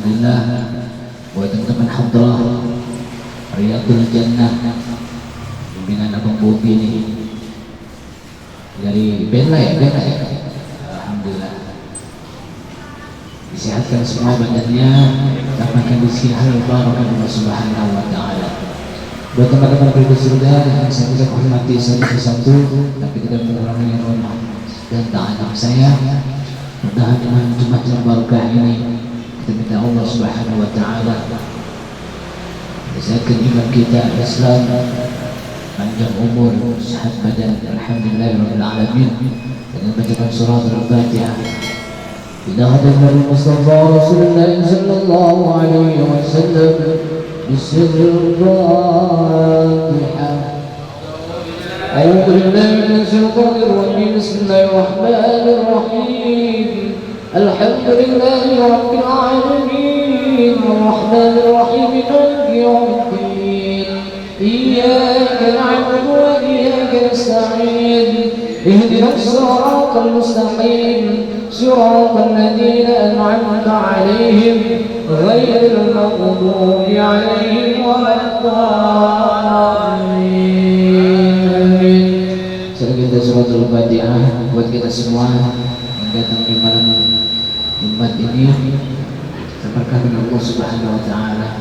alhamdulillah buat teman-teman hadrah Riyadul Jannah bimbingan Abang Bobi ini dari Bela ya, alhamdulillah disehatkan semua badannya, dapatkan rezeki halal barakah Allah Subhanahu wa taala. Buat teman-teman penduduk surga yang saya tidak hormati satu persatu, tapi tidak mengurangi hormat dan taat saya. Mudah-mudahan dengan Jumat barakah ini kita minta Allah Subhanahu wa taala sehatkan iman kita, Islam, panjang umur, sehat badan, alhamdulillahirabbil alamin, dengan bacaan surah Al-Fatihah. إلى هدف المصطفى رسول الله صلى الله عليه وسلم بسر الفاتحة. أعوذ بالله من الشيطان الرجيم. بسم الله الرحمن الرحيم. الحمد لله رب العالمين الرحمن الرحيم مالك يوم الدين إياك نعبد وإياك نستعين اهدنا الصراط المستقيم صراط الذين أنعمت عليهم غير المغضوب عليهم ولا الضالين. Sekarang kita suratul Fatihah buat kita semua yang datang di malam Jumat ini, terberkati Allah Subhanahu wa taala.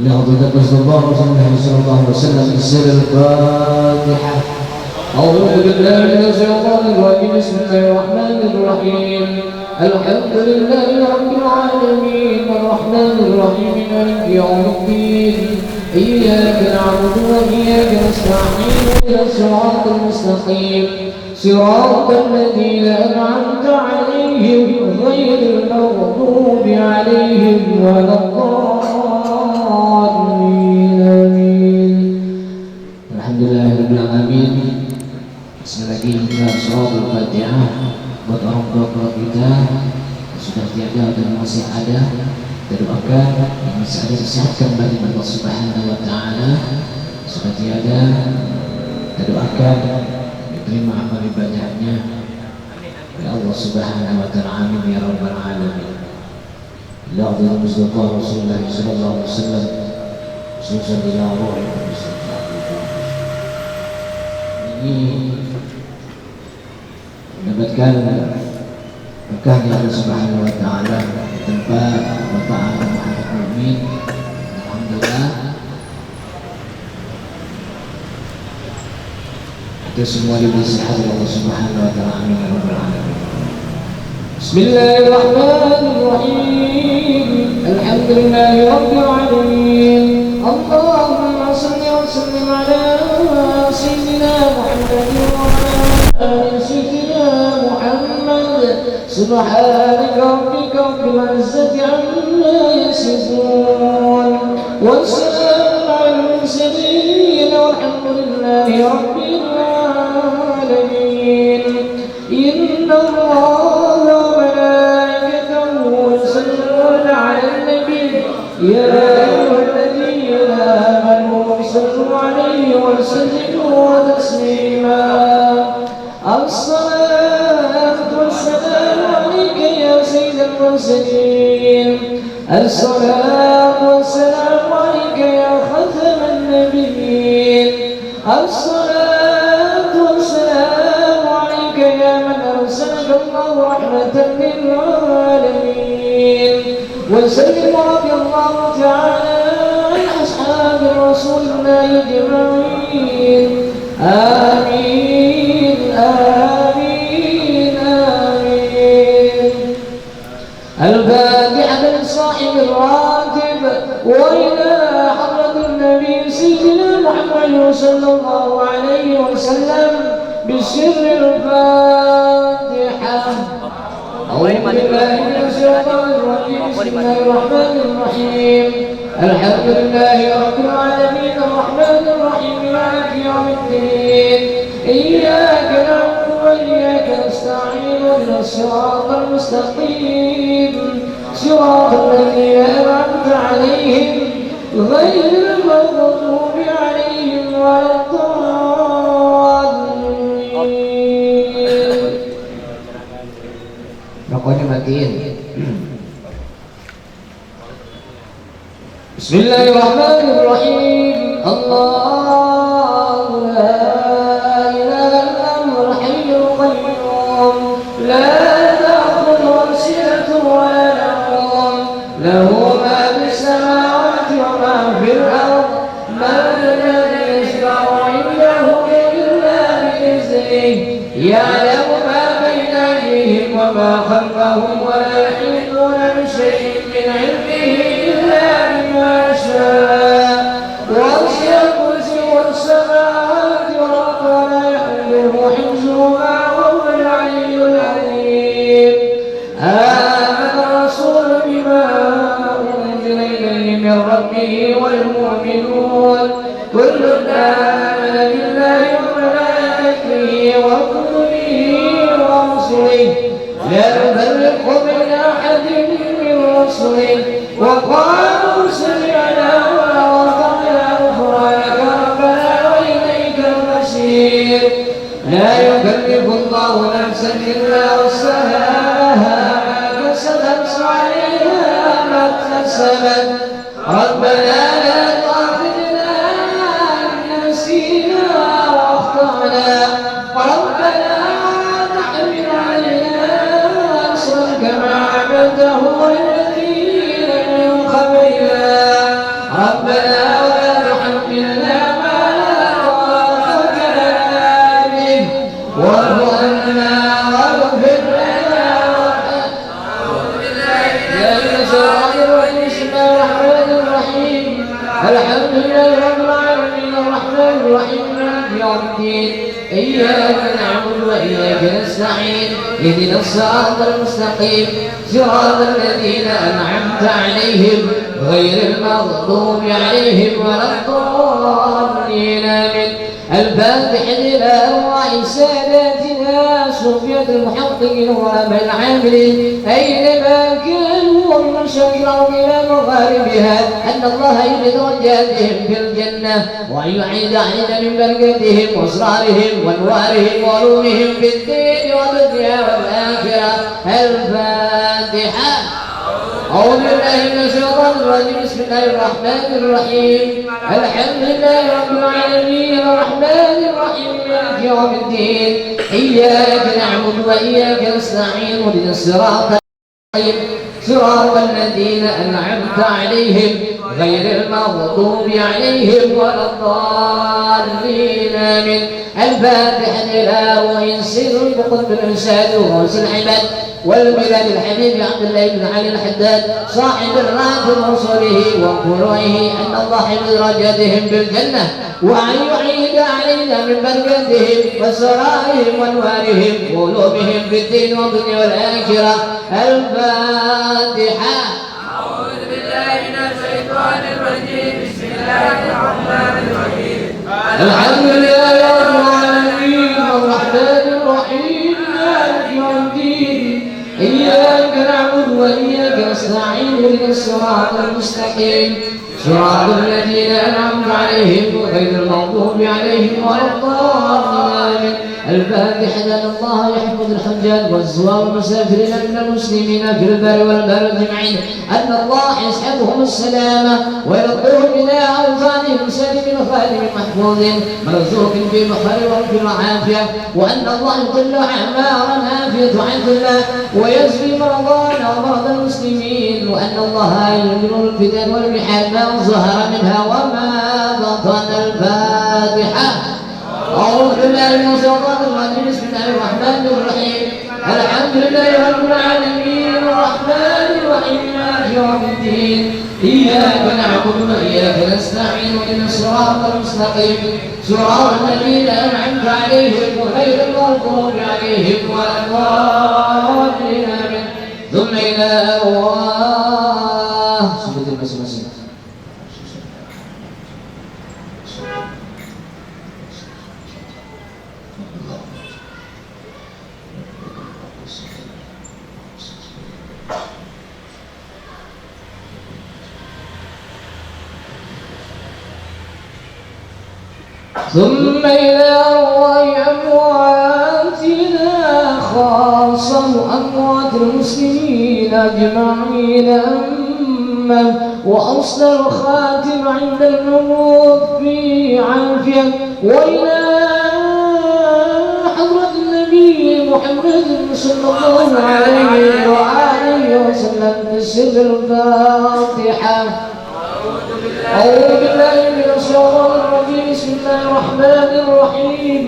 Ya Allah, Rasulullah sallallahu alaihi wasallam sirrul Fatihah. أعوذ بالله من الشيطان الرجيم. بسم الله الرحمن الرحيم. الحمد لله رب العالمين الرحمن الرحيم مالك يوم الدين إياك نعبد وإياك نستعين اهدنا الصراط المستقيم صراط الذين أنعمت عليهم غير المغضوب عليهم ولا الضالين. آمين. Alhamdulillahirabbil alamin. Sekali lagi kita suratul Fatihah buat orang tua kita yang sudah tiada dan masih ada, kita doakan yang masih ada disehatkan bagi Allah Subhanahu wa taala. Sudah tiada, kita doakan diterima amal ibadahnya oleh Allah Subhanahu wa taala. Amin ya rabbal alamin. La ilaha illallah Rasulullah sallallahu alaihi wasallam. Sallallahu alaihi wasallam. Ini mendapatkan berkah dari Allah Subhanahu wa taala di tempat Bapak Muhammad Mumin. Alhamdulillah kita semua diberi sehat oleh Allah Subhanahu wa taala. Amin ya rabbal alamin. Bismillahirrahmanirrahim. Alhamdulillahi rabbil alamin. Allahumma shalli wa sallim ala sayyidina Muhammadin wa ala sayyidina Muhammad. Subhanaka rabbika rabbil izzati amma yasifun wa salamun alal mursalin walhamdulillahi rabbil alamin. Inna Allaha wa malaikatahu yusalluna 'alan nabiy ya ayyuhalladhina amanu sallu 'alaihi wa sallimu taslima. الصلاة والسلام عليك يا سيد المرسلين. الصلاة والسلام عليك يا ختم النبيين. الصلاة والسلام عليك يا من أرسلك الله رحمة للعالمين. وسلم رضي الله تعالى عن أصحاب رسول الله أجمعين. آمين آمين آمين. الفاتحة لصاحب الراتب وإلى حضرة النبي سيدنا محمد صلى الله عليه وسلم بسر الفاتحة. أعوذ بالله من الشيطان الرجيم. بسم الله الرحمن الرحيم. الحمد لله رب العالمين الرحمن الرحيم مالك يوم الدين إياك نعبد وإياك نستعين اهدنا الصراط المستقيم صراط الذين أنعمت عليهم غير المغضوب عليهم ولا الضالين. Rokoknya matiin. بسم الله الرحمن الرحيم. الله لا إله إلا هو الحي القيوم لا تأخذه سنة ولا نوم له ما في السماوات وما في الأرض من الذي يشفع عنده إلا بإذنه يعلم ما بين أيديهم وما خلفهم ولا يحيطون بشيء من علمه إلا بما شاء وسع كرسيه السماوات والأرض ولا يحوله حفظهما وهو العلي العظيم. آمن الرسول بما أنزل إليه من ربه والمؤمنون كل آمن بالله وملائكته وكتبه ورسله لا نفرق بين أحد من رسله وقالوا سمعنا وأطعنا غفرانك ربنا وإليك المصير. لا يكلف الله نفسا إلا وسعها ما كسبت وعليها ما اكتسبت ربنا لا تؤاخذنا إن نسينا وأخطأنا ربنا تحمل علينا إصرا كما حملته على الذين من قبلنا ربنا ولا تحملنا ما لا طاقة لنا به واعف عنا واغفر لنا الحمد لله رب العالمين الرحمن الرحيم مالك يوم الدين إياك نعبد وإياك نستعين اهدنا الصراط المستقيم صراط الذين أنعمت عليهم غير المغضوب عليهم ولا الضالين آمين. الفاتحة إلى أرواح ساداتنا صوفية المحققين وعلماء العاملين أينما كانوا ومن مشرق الأرض إلى مغاربها أن الله يجعل درجاتهم في الجنة وأن يعيد علينا من بركتهم وأسرارهم وأنوارهم وعلومهم في الدين والدنيا والآخرة. الفاتحة. أعوذ بالله من الشيطان الرجيم. بسم الله الرحمن الرحيم. الحمد لله رب العالمين الرحمن الرحيم مالك يوم الدين إياك نعبد وإياك نستعين اهدنا الصراط المستقيم صراط الذين أنعمت عليهم غير المغضوب عليهم ولا الضالين آمين. الفاتحة إلى وينسر بقلب الإنسان وغوث العباد والبلاد الحبيب عبد الله بن علي الحداد صاحب الراتب ورسوله وفروعه أن الله حفظ درجاتهم بالجنة وأن يعيد علينا من بركتهم وسرائهم وانوارهم وقلوبهم في الدين والدنيا والآخرة. الفاتحة. أعوذ بالله من الشيطان الرجيم. بسم الله الرحمن الرحيم. الحمد لله رب العالمين الرحمن الرحيم مالك يوم الدين إياك نعبد وإياك نستعين اهدنا الصراط المستقيم صراط الذين أنعمت عليهم غير المغضوب عليهم ولا الضالين. الفاتحة. أن الله يحفظ الحجاج والزوار والمسافرين من المسلمين في البر والبر أجمعين أن الله يسحبهم السلامة ويرقوهم إلى أوطانهم سالم خالد محفوظ مرزوق في بخير وفي وعافية وأن الله يطل أعمارا عافية عند الله ويشفي مرضانا ومرضى المسلمين وأن الله ينزل الفتن والمحن ما ظهر منها وما بطن. الفاتحة. أعوذ بالله من الشيطان الرجيم. بسم الله الرحمن الرحيم. الحمد لله رب العالمين الرحمن الرحيم مالك يوم الدين إياك نعبد وإياك نستعين اهدنا الصراط المستقيم صراط الذين أنعمت عليهم غير المغضوب عليهم ولا الضالين آمين. ثم إلى أرواح سجود المسلمين. ثم إلى أرواح أمواتنا خاصة أموات المسلمين أجمعين وأصل الخاتم عند الموت في عافية. وإلى حضرة النبي محمد صلى الله عليه وآله وسلم بسر الفاتحة. أعوذ بالله من الشيطان الرجيم. بسم الله الرحمن الرحيم.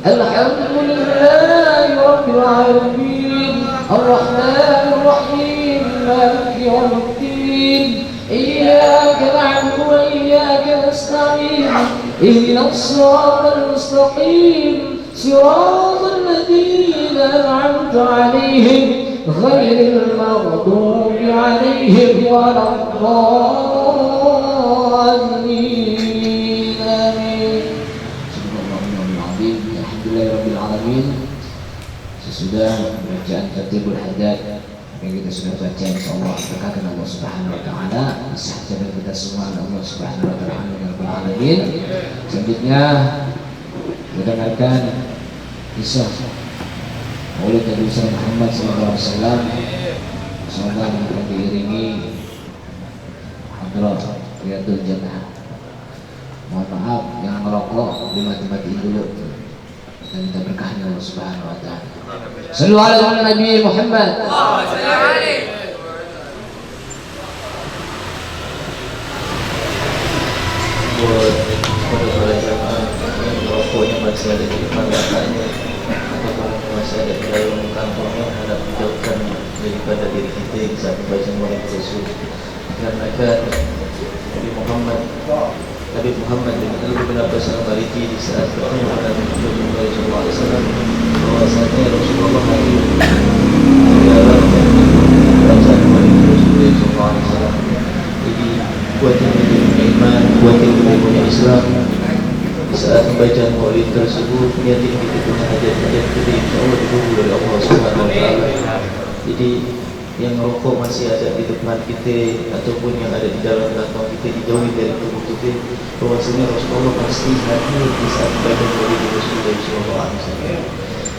الحمد لله رب العالمين الرحمن الرحيم مالك يوم الدين. إياك نعبد وإياك نستعين. اهدنا الصراط المستقيم صراط الذين أنعمت عليهم غير المغضوب عليهم ولا الضالين. آمين. Alhamdulillahirabbil alamin. Sesudah bacaan Tatibul Haddad yang kita sudah baca, insyaallah berkahkan Allah Subhanahu wa taala, disahkan kita semua Allah Subhanahu wa taala rabbil alamin. Selanjutnya kita dengarkan kisah Maulid Nabi Muhammad sallallahu alaihi wasallam. Semoga akan diiringi hadrat Riyadul Jannah. Mohon maaf yang merokok dimati-matiin dulu dan minta berkahnya Allah Subhanahu wa taala. Sallu ala Nabi Muhammad. Buat para jamaah yang merokoknya masih ada di depan matanya ataupun masih ada di dalam kantongnya, hendak menjauhkan daripada diri kita yang saat membaca Maulid Rasul. Karena Nabi Muhammad bin Abbas al-Maliki di saat bertemu dengan Rasulullah SAW bahwasanya Rasulullah hari menjalankan bacaan Maulid Rasulullah SAW. Jadi buat yang punya iman, buat yang punya Islam, di saat pembacaan Maulid tersebut niatin kita punya hajat-hajat kita insyaallah dikabul oleh Allah Subhanahu wa taala. Jadi yang merokok masih ada di depan kita ataupun yang ada di dalam kantong kita dijauhi dari tubuh kita, bahwasanya Rasulullah pasti hadir di saat baca Maulid Rasulullah SAW.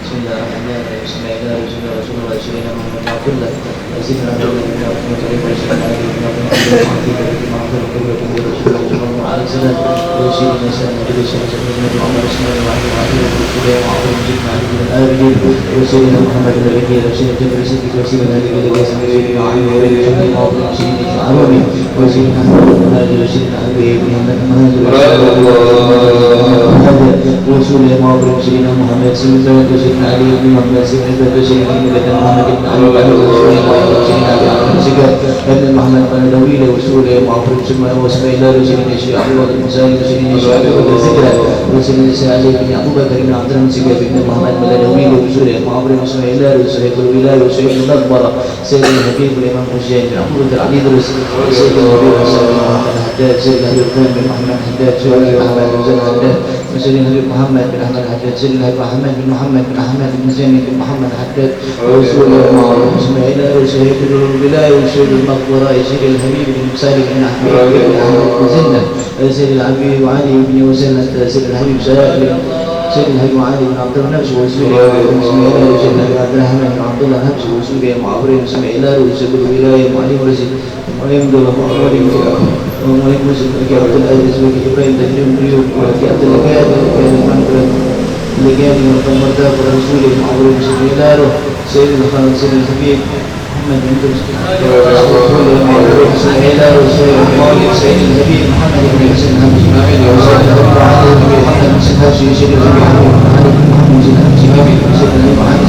Bismillahirrahmanirrahim. Bismillahirrahmanirrahim. Rasulullah Muhammad Abdullah Azizna Abdullah bin Abdullah bin Rasulullah Ali bin Muhammad Sina Bashir bin Muhammad bin Ali bin Muhammad bin Dawi Rasul Muhammad sallallahu alaihi wasallam Syekh Abdul Musayyib bin Syekh Abdul Zikra Rasul Ali bin Abu Bakar bin Abdul Musayyib bin Muhammad bin Dawi Rasul Muhammad sallallahu alaihi wasallam Syekh Al-Wilayah Syekh Al-Akbar Syekh Habib bin Imam Hussein bin Abu Bakar Ali Drus Syekh Habib Muhammad Haddad Syekh Habib bin Muhammad Haddad Syekh Muhammad bin Haddad Syekh Habib Muhammad bin Ahmad Haddad Syekh Muhammad bin Muhammad bin Ahmad bin Zain bin Muhammad Haddad Rasul Muhammad Ismail Syekh Al-Wilayah Syekh Al-Maqbara Syekh Al-Habib bin Salim bin Ahmad bin Zainab Syekh Al-Habib Ali bin Husain Syekh Al-Habib Salim Syekh Al-Habib Ali bin Abdullah Nafs Syekh Al-Habib Syekh Al-Rahman bin Abdullah Nafs Syekh Mu'awrin Ismail Syekh Al-Wilayah Mu'alim Rasid Mu'alim Abdullah Mu'alim Mu'alim Rasid Abdul Aziz Ibrahim Tajrim Beliau Abdul Ghani لجان والمرضى ورسول المعروف سبيلاره سيد الخالد سيد الحبيب محمد بن رسول المعروف سبيلاره سيد المولد سيد الحبيب محمد بن حسين حمد وسيد الرعاة محمد بن سنهاشي سيد الحبيب محمد بن محمد سيد الحبيب سيد الحبيب محمد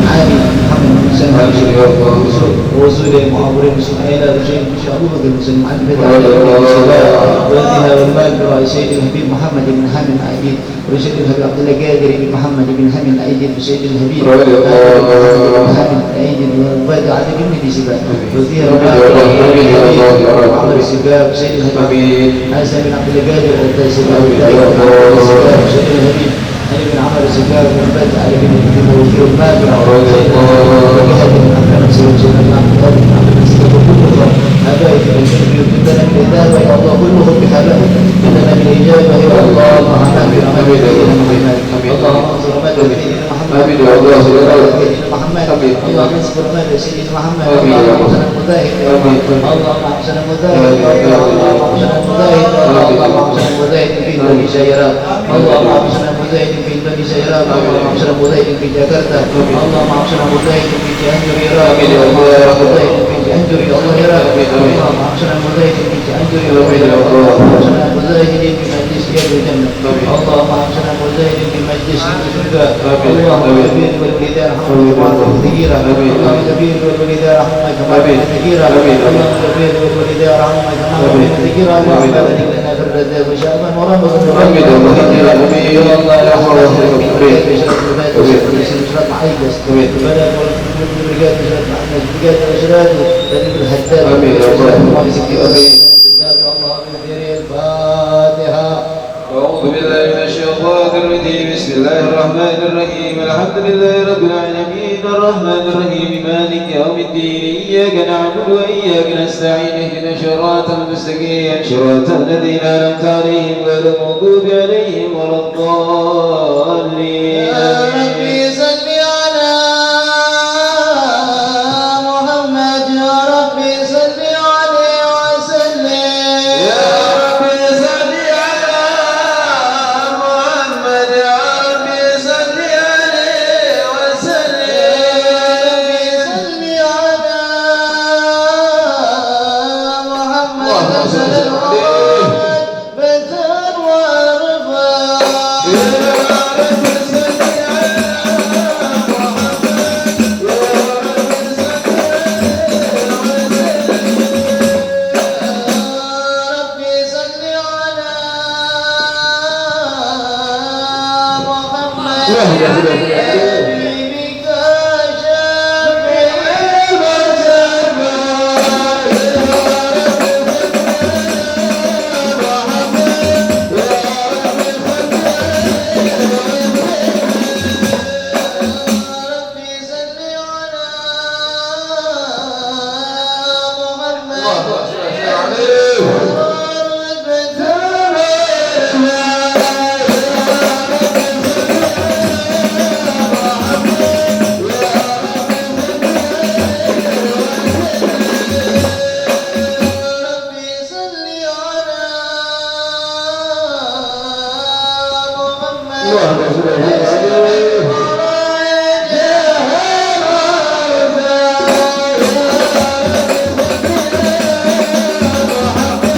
علي محمد بن سنهاشي ورسول المعروف سبيلاره سيد أبو بكر بن سلمان محمد والدها والمال سيد الحبيب محمد بن حامد عيد وسيد الحبيب عبد الله جابر بن محمد بن حامد عيد وسيد الحبيب محمد عيد وبعد عدد من السباق وزير عمر السباق سيد الحبيب حسن بن عبد الله جابر السباق سيد الحبيب علي بن عمر السباق بن بدر علي بن وزير المال هذا يمكننا بالإجابة يا الله كلهم بحبائه إننا بالإجابة يا الله محمد اللهم انصر مدى سيدنا محمد اللهم انصر مدى سيدنا محمد اللهم احسن المجاهد اللهم احسن المجاهد اللهم احسن المجاهد اللهم احسن المجاهد في بني سيرا اللهم احسن المجاهد في بني سيرا اللهم احسن المجاهد في جاكرتا اللهم احسن المجاهد في جهنم العراق اللهم احسن المجاهد في جهنم الله العراق اللهم احسن المجاهد في جهنم اللهم احسن المجاهد في مجلس يد الجنه اللهم احسن المجاهد في مجلس الجنه اللهم كبير والولدان رحمه كثيرا اللهم كبير والولدان رحمه كثيرا اللهم كبير والولدان رحمه كثيرا اللهم بارك لنا في الرزاق وشأن ورحمه حمد الله يا الله يا حول ولا قوة إلا بالله. أعوذ بالله من الشيطان الرجيم بسم الله الرحمن الرحيم الحمد لله رب العالمين الرحمن الرحيم مالك يوم الدين إياك نعبد وإياك نستعين اهدنا الصراط المستقيم صراط الذين أنعمت عليهم غير المغضوب عليهم ولا الضالين يا ربي صل على محمد يا ربي صل عليه وسلم يا ربي صل على محمد يا ربي صل عليه وسلم صل على محمد صلى الله بدر ورفع يا رب صل على ربي صل على محمد حبيبك شافع ربي صل على محمد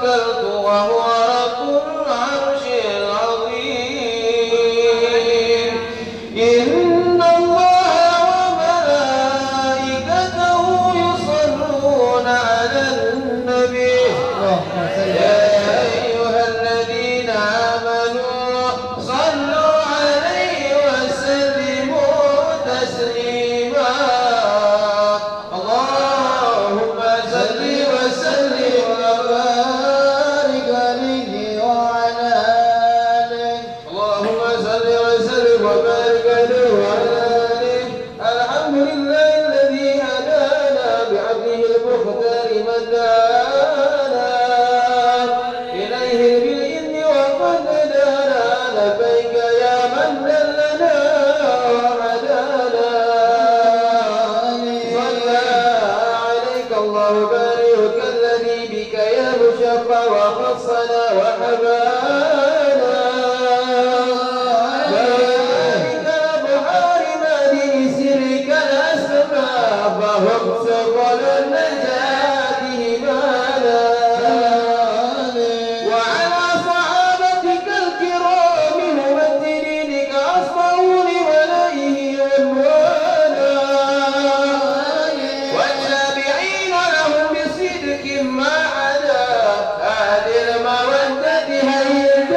توكلت وهو رب العرش العظيم إن الله وملائكته يصلون على النبي يا أيها الذين آمنوا صلوا عليه وسلموا تسليما اللهم صل وسلم وبارك عليه وعلى آله اللهم صل وسلم وبارك عليه وعلى آله الحمد لله الذي هدانا بعبده المختار من دعانا إليه بالإذن وقد هدانا لبيك يا من دلنا وهدانا صلى عليك الله بارك الذي بك يا مشفع وخصنا وحبانا بارك بحار مدين سرك الأسماء فهم سبل النجاة همانا وعلى صحابتك الكرام الممثلين كأصفون وليه عنوانا والتابعين لهم بصدق ما عدا أهل المودة هيئة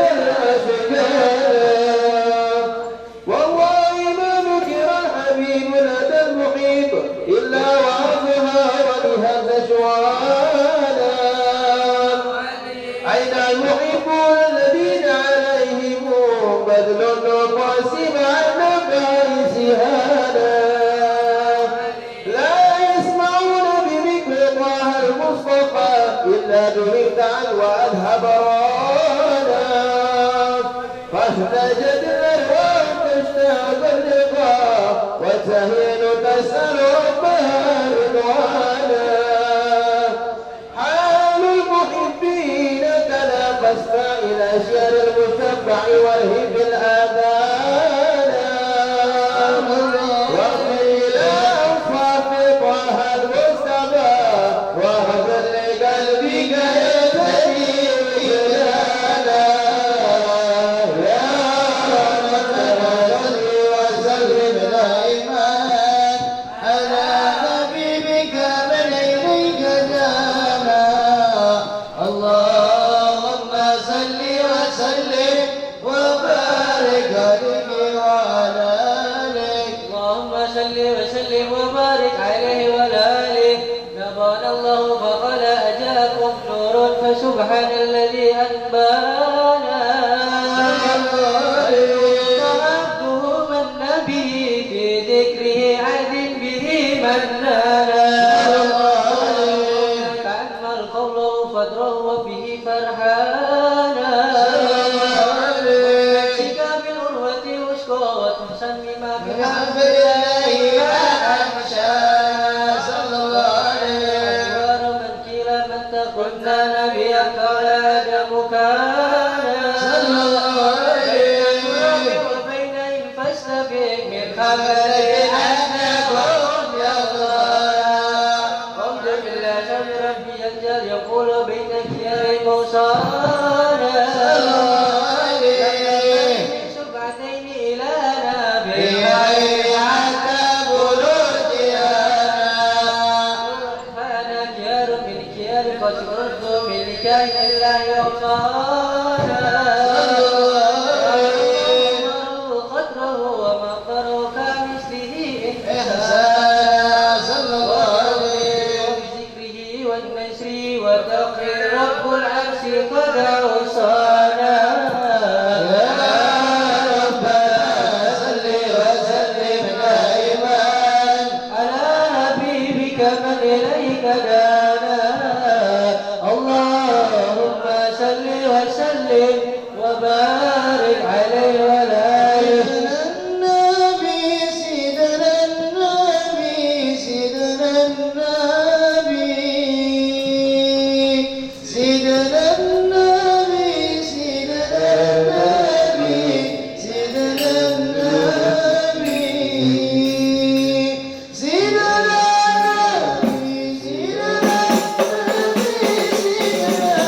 الأشكال والله ما ذكر الحبيب لدى المحيط إلا وأظهر ولهذا شوانا أين المحبون الذين عليهم بذل القاسم عن بائسهانا لا يسمعون بذكر طه المصطفى إلا ذهبت عنه وأذهب رانا فاحتاجت الأرواح تشتاق اللقاء وتهين تسأل ربها رضوانا حال المحبين تنافست إلى شر المشبع والهب الآذان وقيل أوصاف طه المصطفى وهب لقلبك يتبي وجلالا يا ربنا صل وسلم دائما على حبيبك من إليك جانا اللهم صل وسلم وبارك عليه وعلى آله اللهم صل وسلم وبارك عليه وعلى آله نبانا الله فقال أجاكم نور فسبحان الذي أنبانا طلبته من نبي في ذكره عهد به منانا تأمل قوله فدره وبه فرحانا أمسك بالعروة وسكى وتحسن بما في بحمد الله ما أنشأ صلى الله عليه أكبر من قيل من تقلنا نبيا قال آدم كان صلى الله عليه وبينهم فاستبق من خبر خبر أنكم يا الله قمت بالله شر ربي الجل يقول بينك يا موسانا صلى الله عليه سبعتين إلهنا بغير حتى بلوغنا فأنا كيار من كيار فشرت من كائن الله يوصانا قدره ومقدره كمثله إحسانا صلى الله عليه بذكره والنسر وتقرير رب العرش قد أوصانا يا ربنا صل وسلم دائما على حبيبك من إليك دانا اللهم صل وسلم وبارك عليه وعلى آله النبي سيدنا النبي سيدنا النبي سيدنا النبي سيدنا النبي سيدنا النبي سيدنا النبي سيدنا النبي سيدنا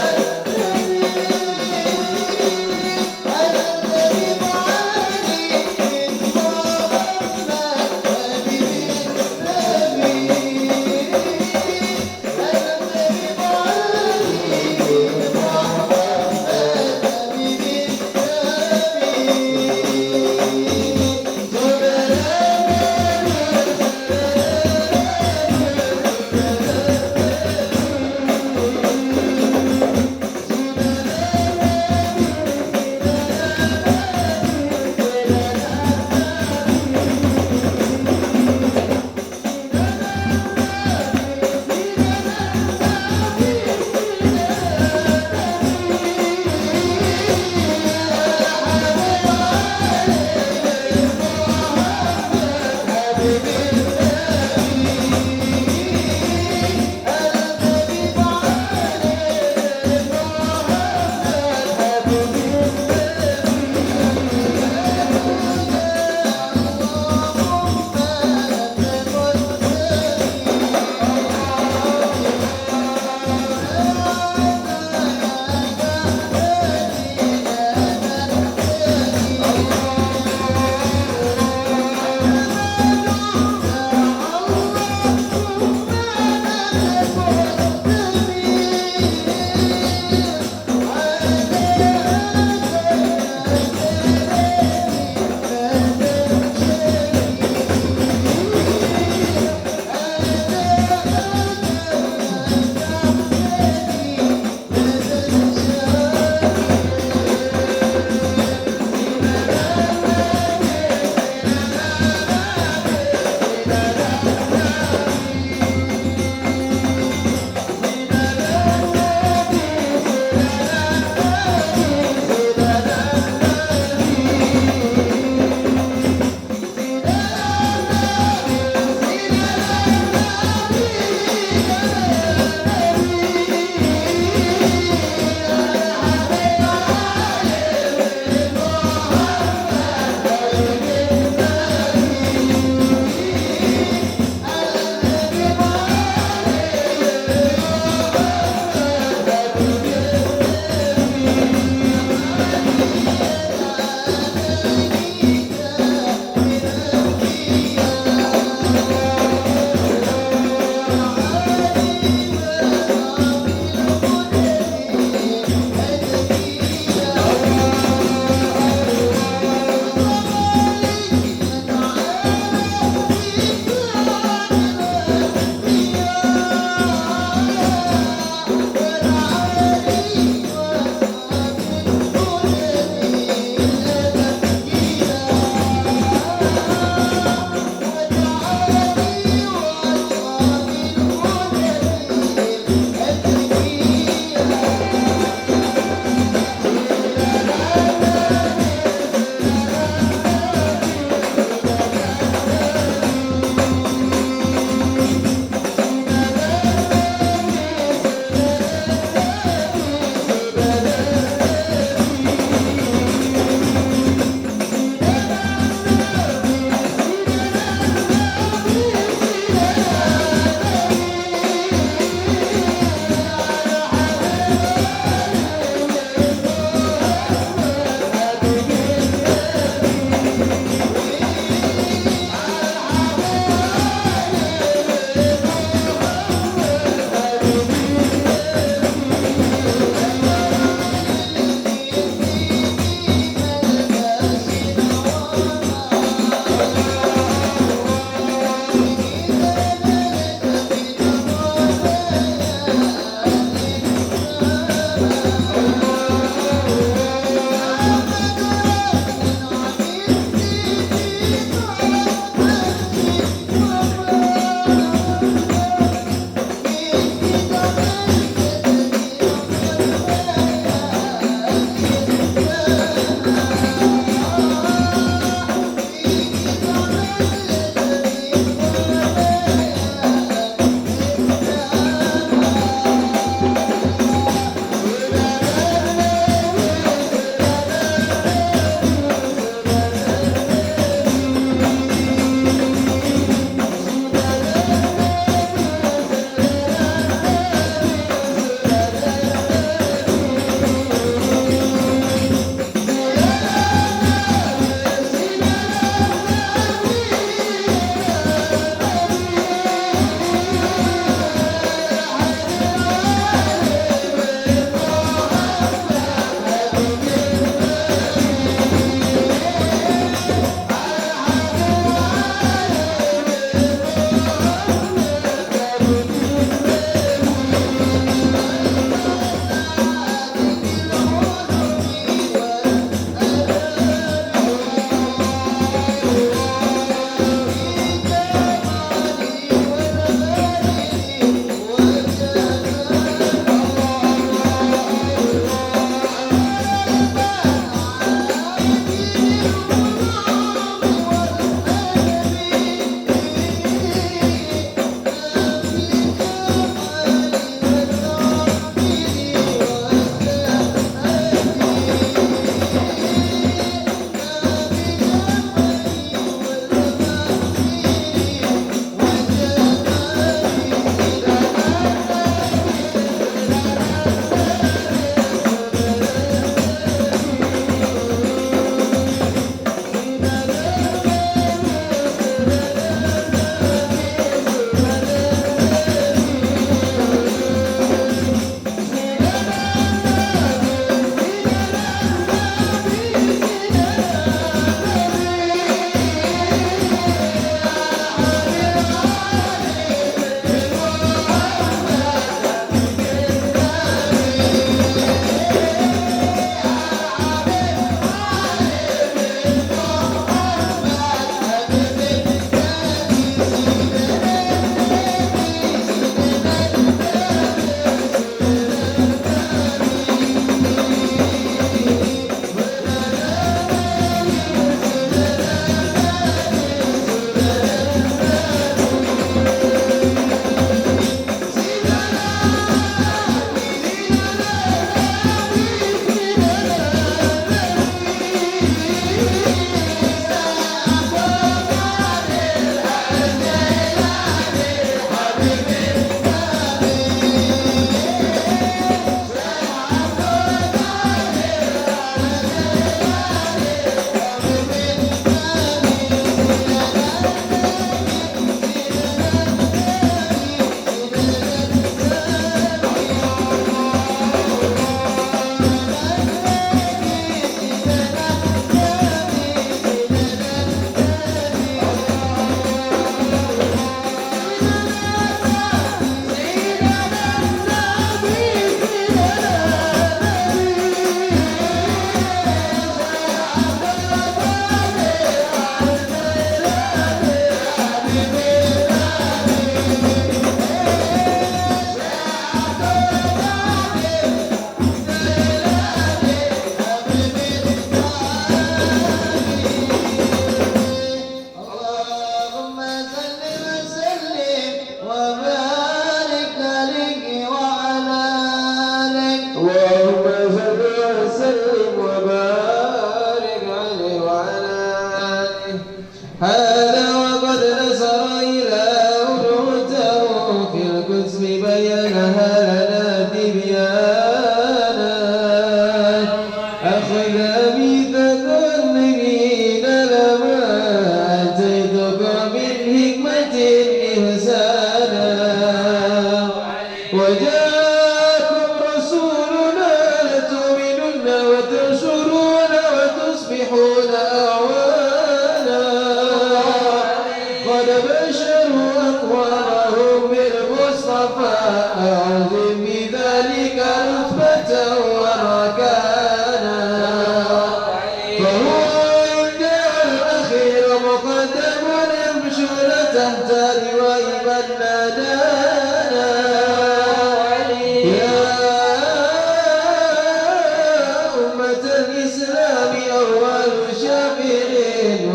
أول شفيع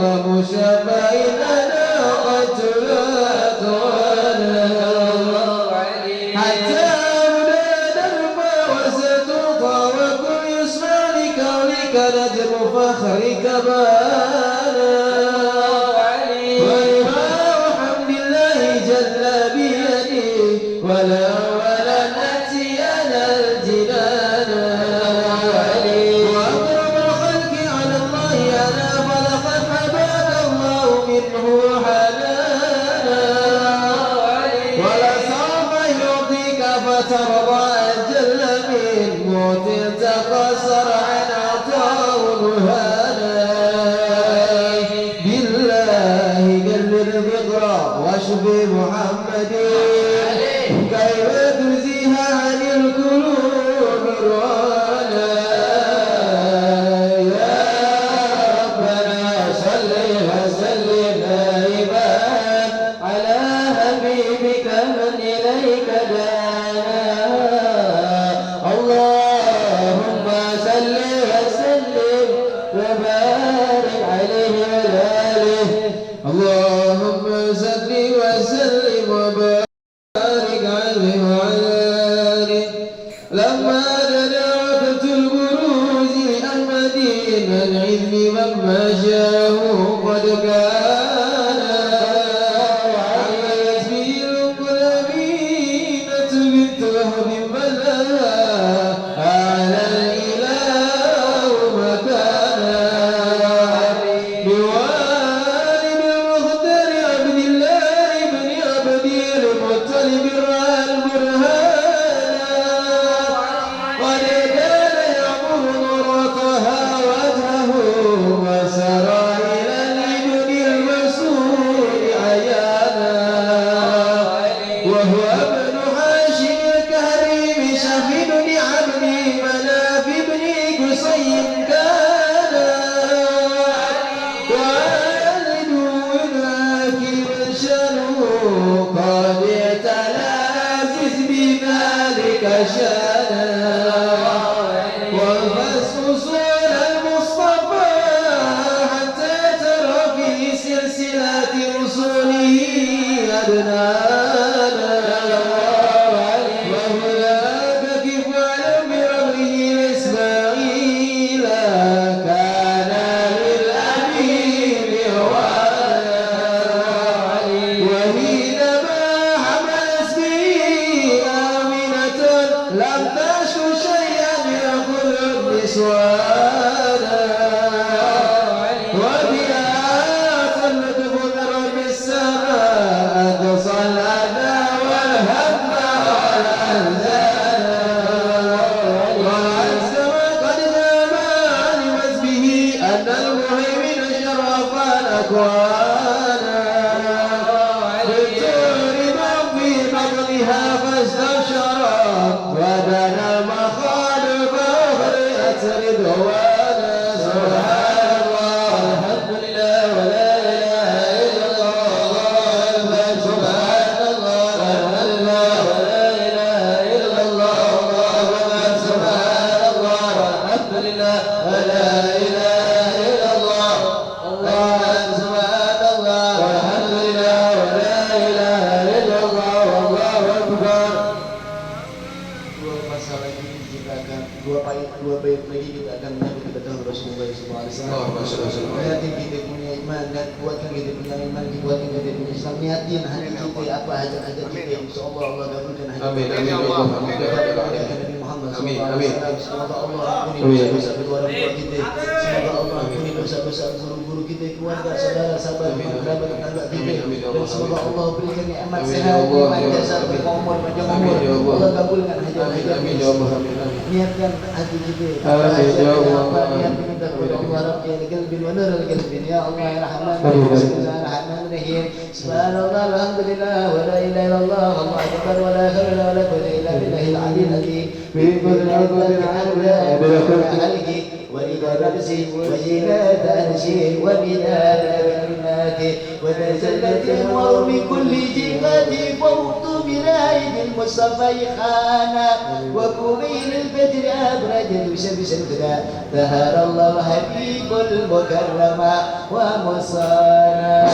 ومشفع لنا قد تلات حتى منادى الماء وستطى وكل يسمع لكونك نجم فخرك بانا ولماء حمد الله جل بيده ولا ولا نأتي على الجنان وأقرب الخلق على الله أنا فلقد حباك الله منه حنانا ولسوف يعطيك فترضى أجل من موت تقصر عن عطاء هانا بالله قلب الذكرى واشف محمد كيف تزيها عن القلوب الرانا يا ربنا صل وسلم دائما على حبيبك من إليك دانا اللهم صل وسلم وبارك عليه وعلى آله اللهم صل وسلم وبارك عليه وعلى آله لما دعوت البروز لأحمد من علم من مشاه قد كان عملت به القلبينة بنت وهب بلى على الإله مكانا بوالد المختار عبد الله بن عبد المطلب رأى البرهان قد كان يعمر نورتها وجهه وسرى إلى الابن المسؤول عيانا وهو ابن هاشم الكريم شفي بن عبد مناف بن قصي كان والد الحكيم شانه قد اعتلى بذلك شانا والفصل صول المصطفى حتى ترى في سلسلة رسله أدنانا وهناك كيف علم بربه إسماعيل كان للأمير هوانا وحينما حملت به آمنة لم تشك شيئا يأخذ النسوانا وبها تملك رب السماء تصلنا والهم والأحزان والعزم قد نام علمت به أن المهيمن شرف الأكوان بالطور من في بطنها فاستبشرت ودنا المخالف وفرئت رضوانا سبحان الله الحمد لله ولا إله إلا الله سبحان الله والحمد لله ولا إله إلا الله سبحان الله والحمد لله ولا إله إلا الله سبحان الله والحمد لله ولا إله إلا الله والله أكبر. Dua masa lagi kita akan dua bait lagi kita akan menyambut kedatangan Rasulullah SAW. Niatin kita punya iman dan kuatkan kita punya iman, kuatkan kita punya Islam. Niatin hati kita apa hajat-hajat kita, insyaallah Allah kabulkan hajat. Amin amin Allah amin Nabi Muhammad SAW. Semoga Allah ampuni dosa-dosa kedua orang tua kita. Semoga Allah ampuni dosa-dosa guru-guru kita, keluarga, saudara, sahabat, kerabat, tetangga kita. Dan semoga Allah berikan nikmat sehat, nikmat jasad, umur, panjang umur. Allah kabulkan hajat-hajat. Niatkan hati kita. Apa niat kita kepada Allah Rabbi al-qalbi wa nur al-qalbi. Ya Allah ya Rahman, Bismillahirrahmanirrahim. Subhanallah walhamdulillah wa la ilaha illallah wallahu akbar wa la hawla wa la quwwata illa billahil aliyyil azim. Bi kulli qudratin 'ala al-halqi wa ila ونفسي وزنة عرشي ومداد كلماتي ونزلت الأنوار من كل جهاتي فوقت برايد المصطفى خانا وكبير الفجر أبرج بشمس الهدى ظهر الله حبيب المكرم ومصانا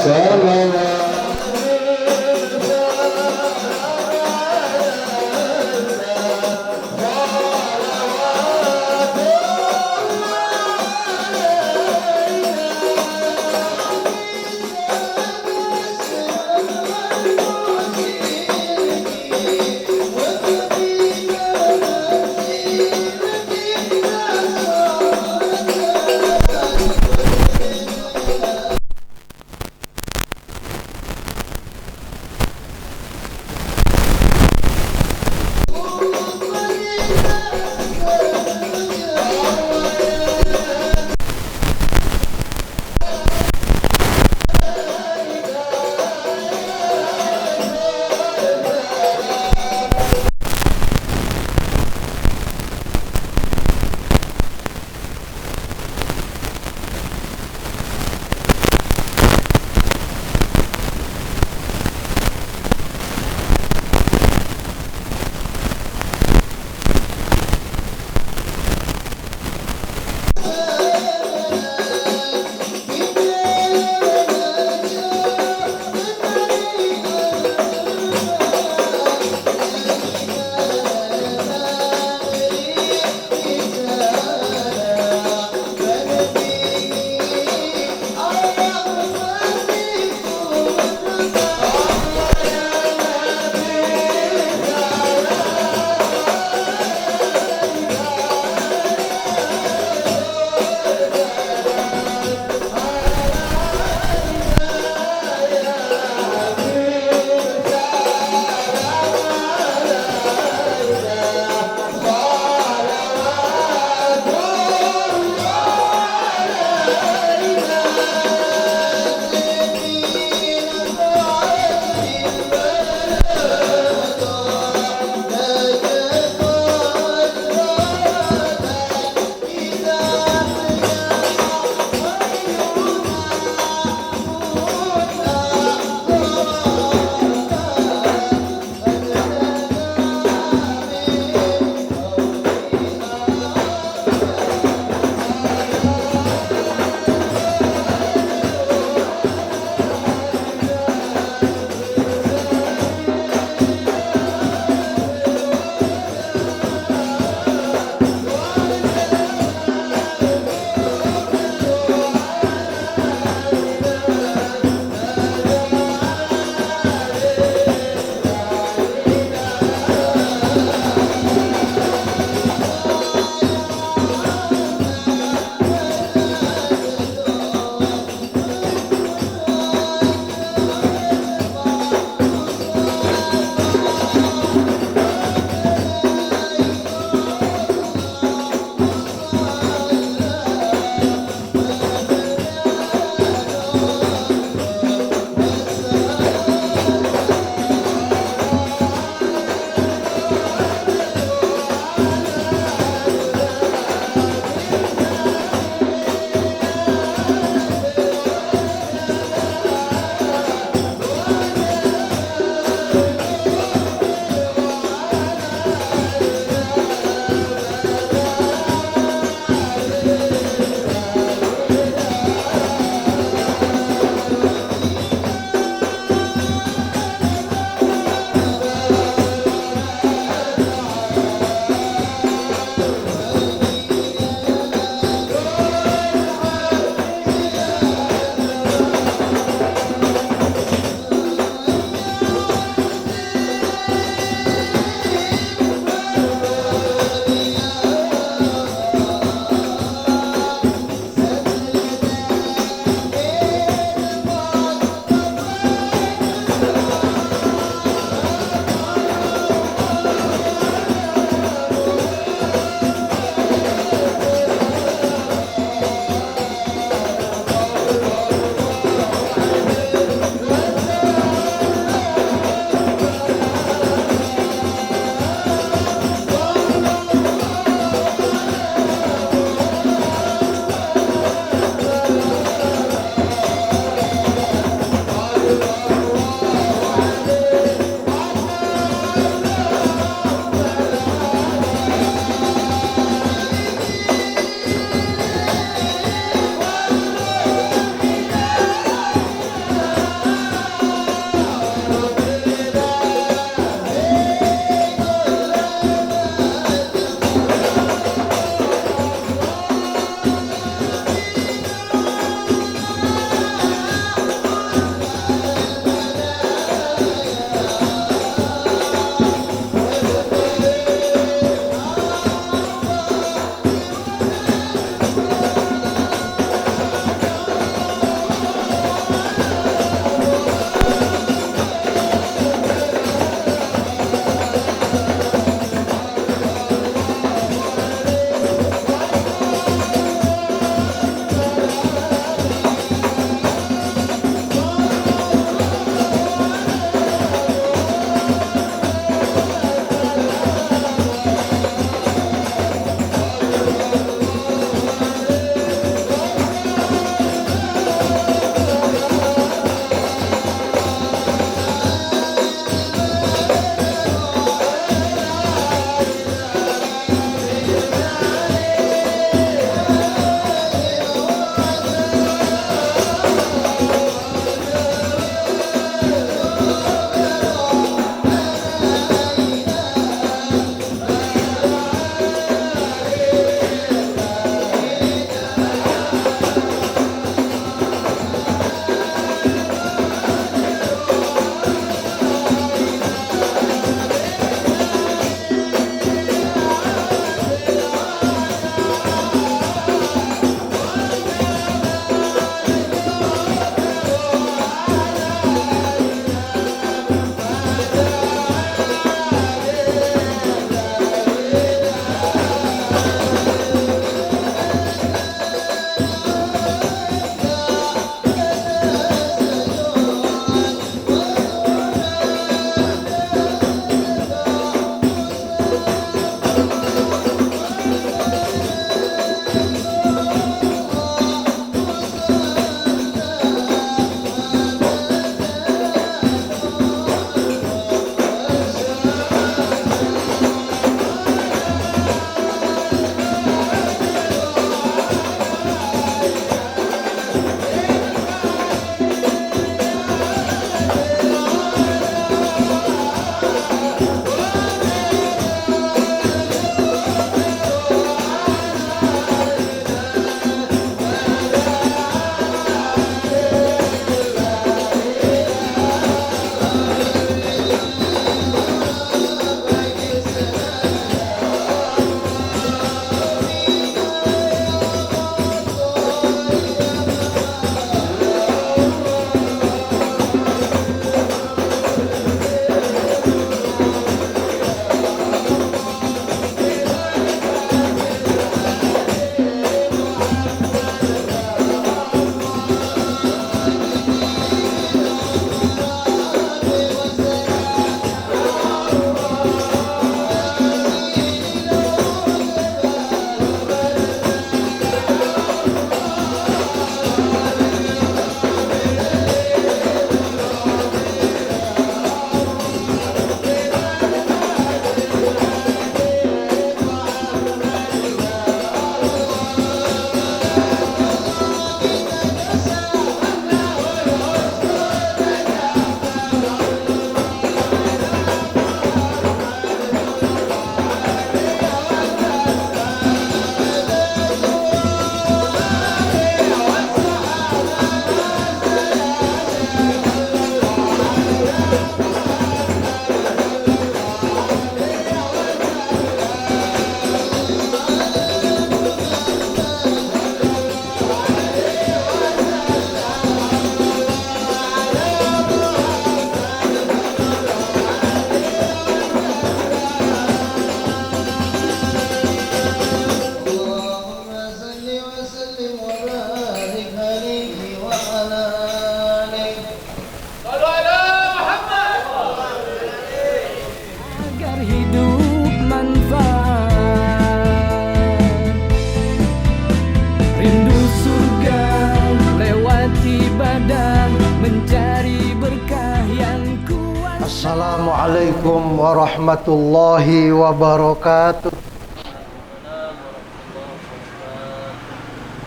Assalamualaikum warahmatullahi wabarakatuh.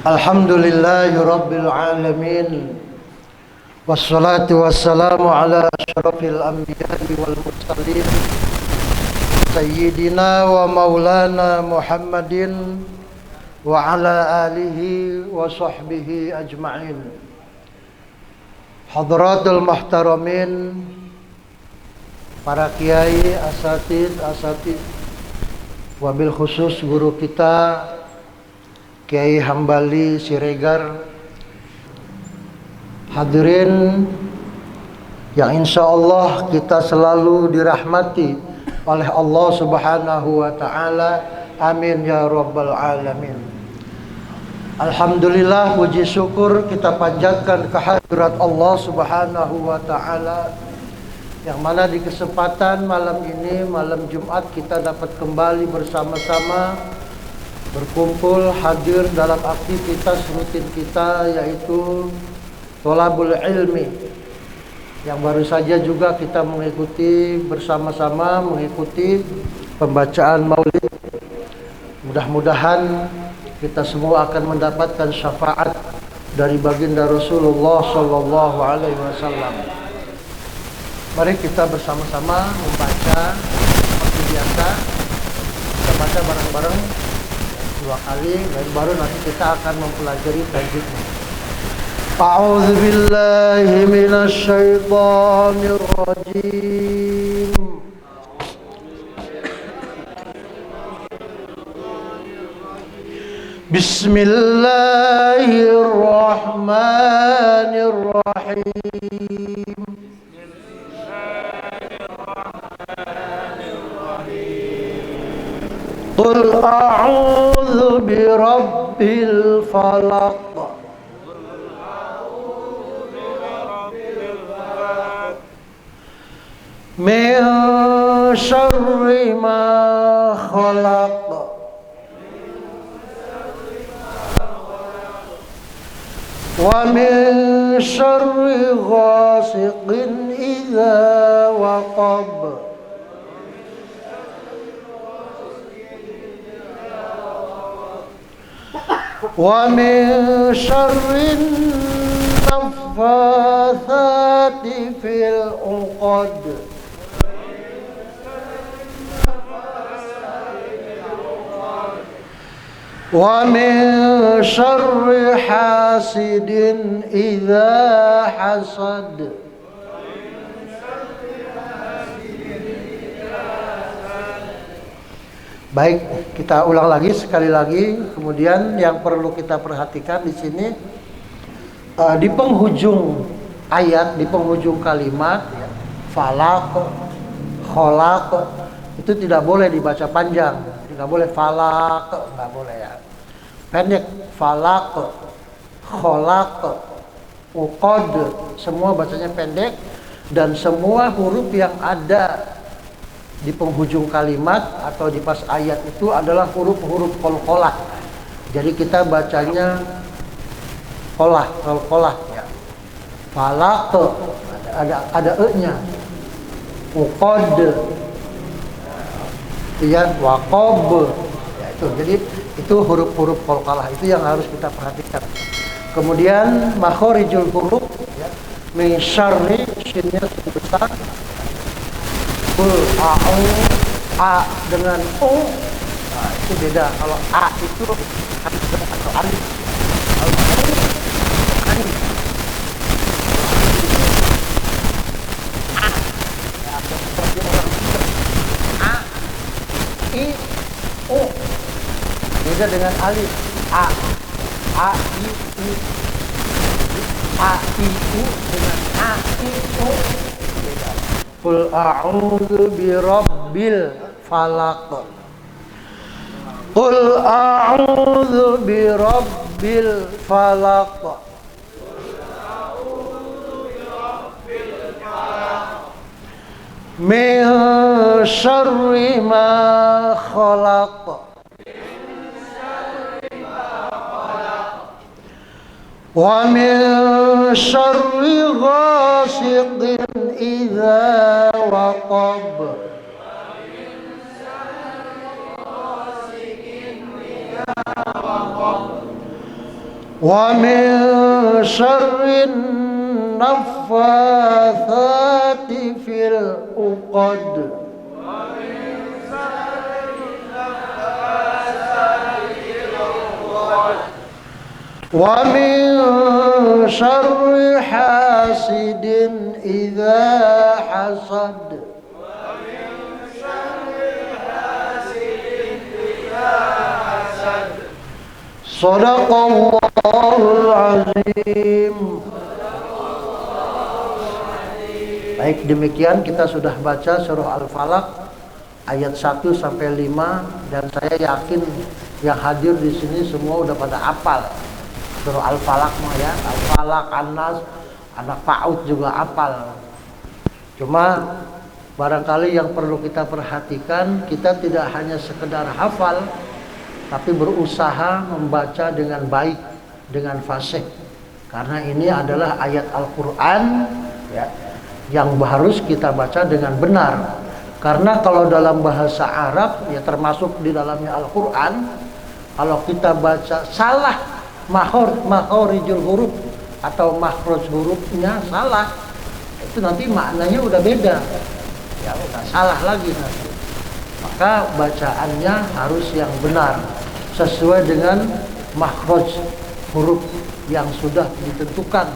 Alhamdulillahirabbil alamin. Wassalatu wassalamu ala asyrafil anbiya'i wal mursalin sayyidina wa maulana Muhammadin wa ala alihi wa sahbihi ajma'in. Hadratul muhtaramin, para kiai, asatid, wabil khusus guru kita Kiai Hambali Siregar, hadirin yang insya Allah kita selalu dirahmati oleh Allah Subhanahu wa Ta'ala, amin ya rabbal alamin. Alhamdulillah, puji syukur kita panjatkan kehadirat Allah Subhanahu wa Ta'ala, yang mana di kesempatan malam ini, malam Jumat, kita dapat kembali bersama-sama berkumpul hadir dalam aktivitas rutin kita, yaitu tholabul ilmi, yang baru saja juga kita mengikuti bersama-sama, mengikuti pembacaan maulid. Mudah-mudahan kita semua akan mendapatkan syafaat dari baginda Rasulullah Sallallahu Alaihi Wasallam. Mari kita bersama-sama membaca seperti biasa. Kita baca bareng-bareng 2 kali, dan baru nanti kita akan mempelajari tajwidnya. A'udzu billahi minasy syaithanir rajim. Bismillahirrahmanirrahim. Qul a'udzu birabbil falaq min syarri ma khalaq wa min syarri ghasiqin idza waqab wa min syarrin naffatsati fil 'uqad wa min syarri hasidin idza hasad. Baik, kita ulang lagi sekali lagi. Kemudian yang perlu kita perhatikan di sini, di penghujung ayat, di penghujung kalimat falaq, kholaq, itu tidak boleh dibaca panjang. Tidak boleh falaq, nggak boleh ya. Pendek, falaq, kholaq, uqad, semua bacanya pendek, dan semua huruf yang ada di penghujung kalimat atau di pas ayat itu adalah huruf-huruf qalqalah. Jadi kita bacanya qalqalah ya. Falaq ada e-nya. Uqad ya, waqab ya, itu. Jadi itu huruf-huruf qalqalah, itu yang harus kita perhatikan. Kemudian makharijul huruf ya, min syarri, shinnya besar. Qul a'udzu, a dengan u, nah, itu beda. Kalau a itu hamzah atau alif. Kalau alif, a, ya, seperti orang pintar. A, i, u, beda dengan alif. A, i, u, a, i, u dengan a, i, u. Qul a'udzu birabbil falaq. Qul a'udzu birabbil falaq. Min syarri ma khalaq. ومن شر غاسق إذا waqab. Wa min syarrin naffatsati fil uqad. Wa min syarri hasidin idza hasad. Shadaqallahul azim. Baik, demikian kita sudah baca surah Al-Falaq ayat 1 sampai 5 dan saya yakin yang hadir di sini semua udah pada hafal surah Al-Falaq mah ya. Al-Falaq, An-Nas, anak PAUD juga hafal. Cuma barangkali yang perlu kita perhatikan, kita tidak hanya sekedar hafal tapi berusaha membaca dengan baik, dengan fasih. Karena ini adalah ayat Al-Qur'an ya, yang harus kita baca dengan benar. Karena kalau dalam bahasa Arab ya, termasuk di dalamnya Al-Qur'an, kalau kita baca salah makhorijul huruf atau makhraj hurufnya salah, itu nanti maknanya udah beda. Ya udah salah lagi nanti. Maka bacaannya harus yang benar sesuai dengan makhraj huruf yang sudah ditentukan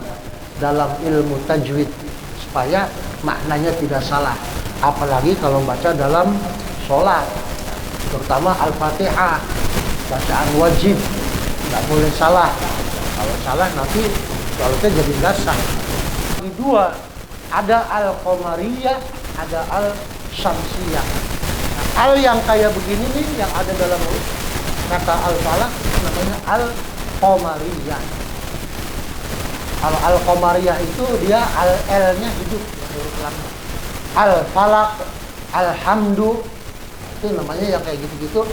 dalam ilmu tajwid supaya maknanya tidak salah. Apalagi kalau baca dalam sholat, terutama Al-Fatihah, bacaan wajib, nggak boleh salah. Kalau salah nanti sholatnya jadi nggak sah. Dua, ada Al-Qamariyah, ada Al-Syamsiyah. Nah, al yang kayak begini nih yang ada dalam kata Al-Falaq namanya Al-Qamariyah. Kalau Al-Qamariyah itu dia L-nya hidup, Al-Falaq, Alhamdu, itu namanya yang kayak gitu-gitu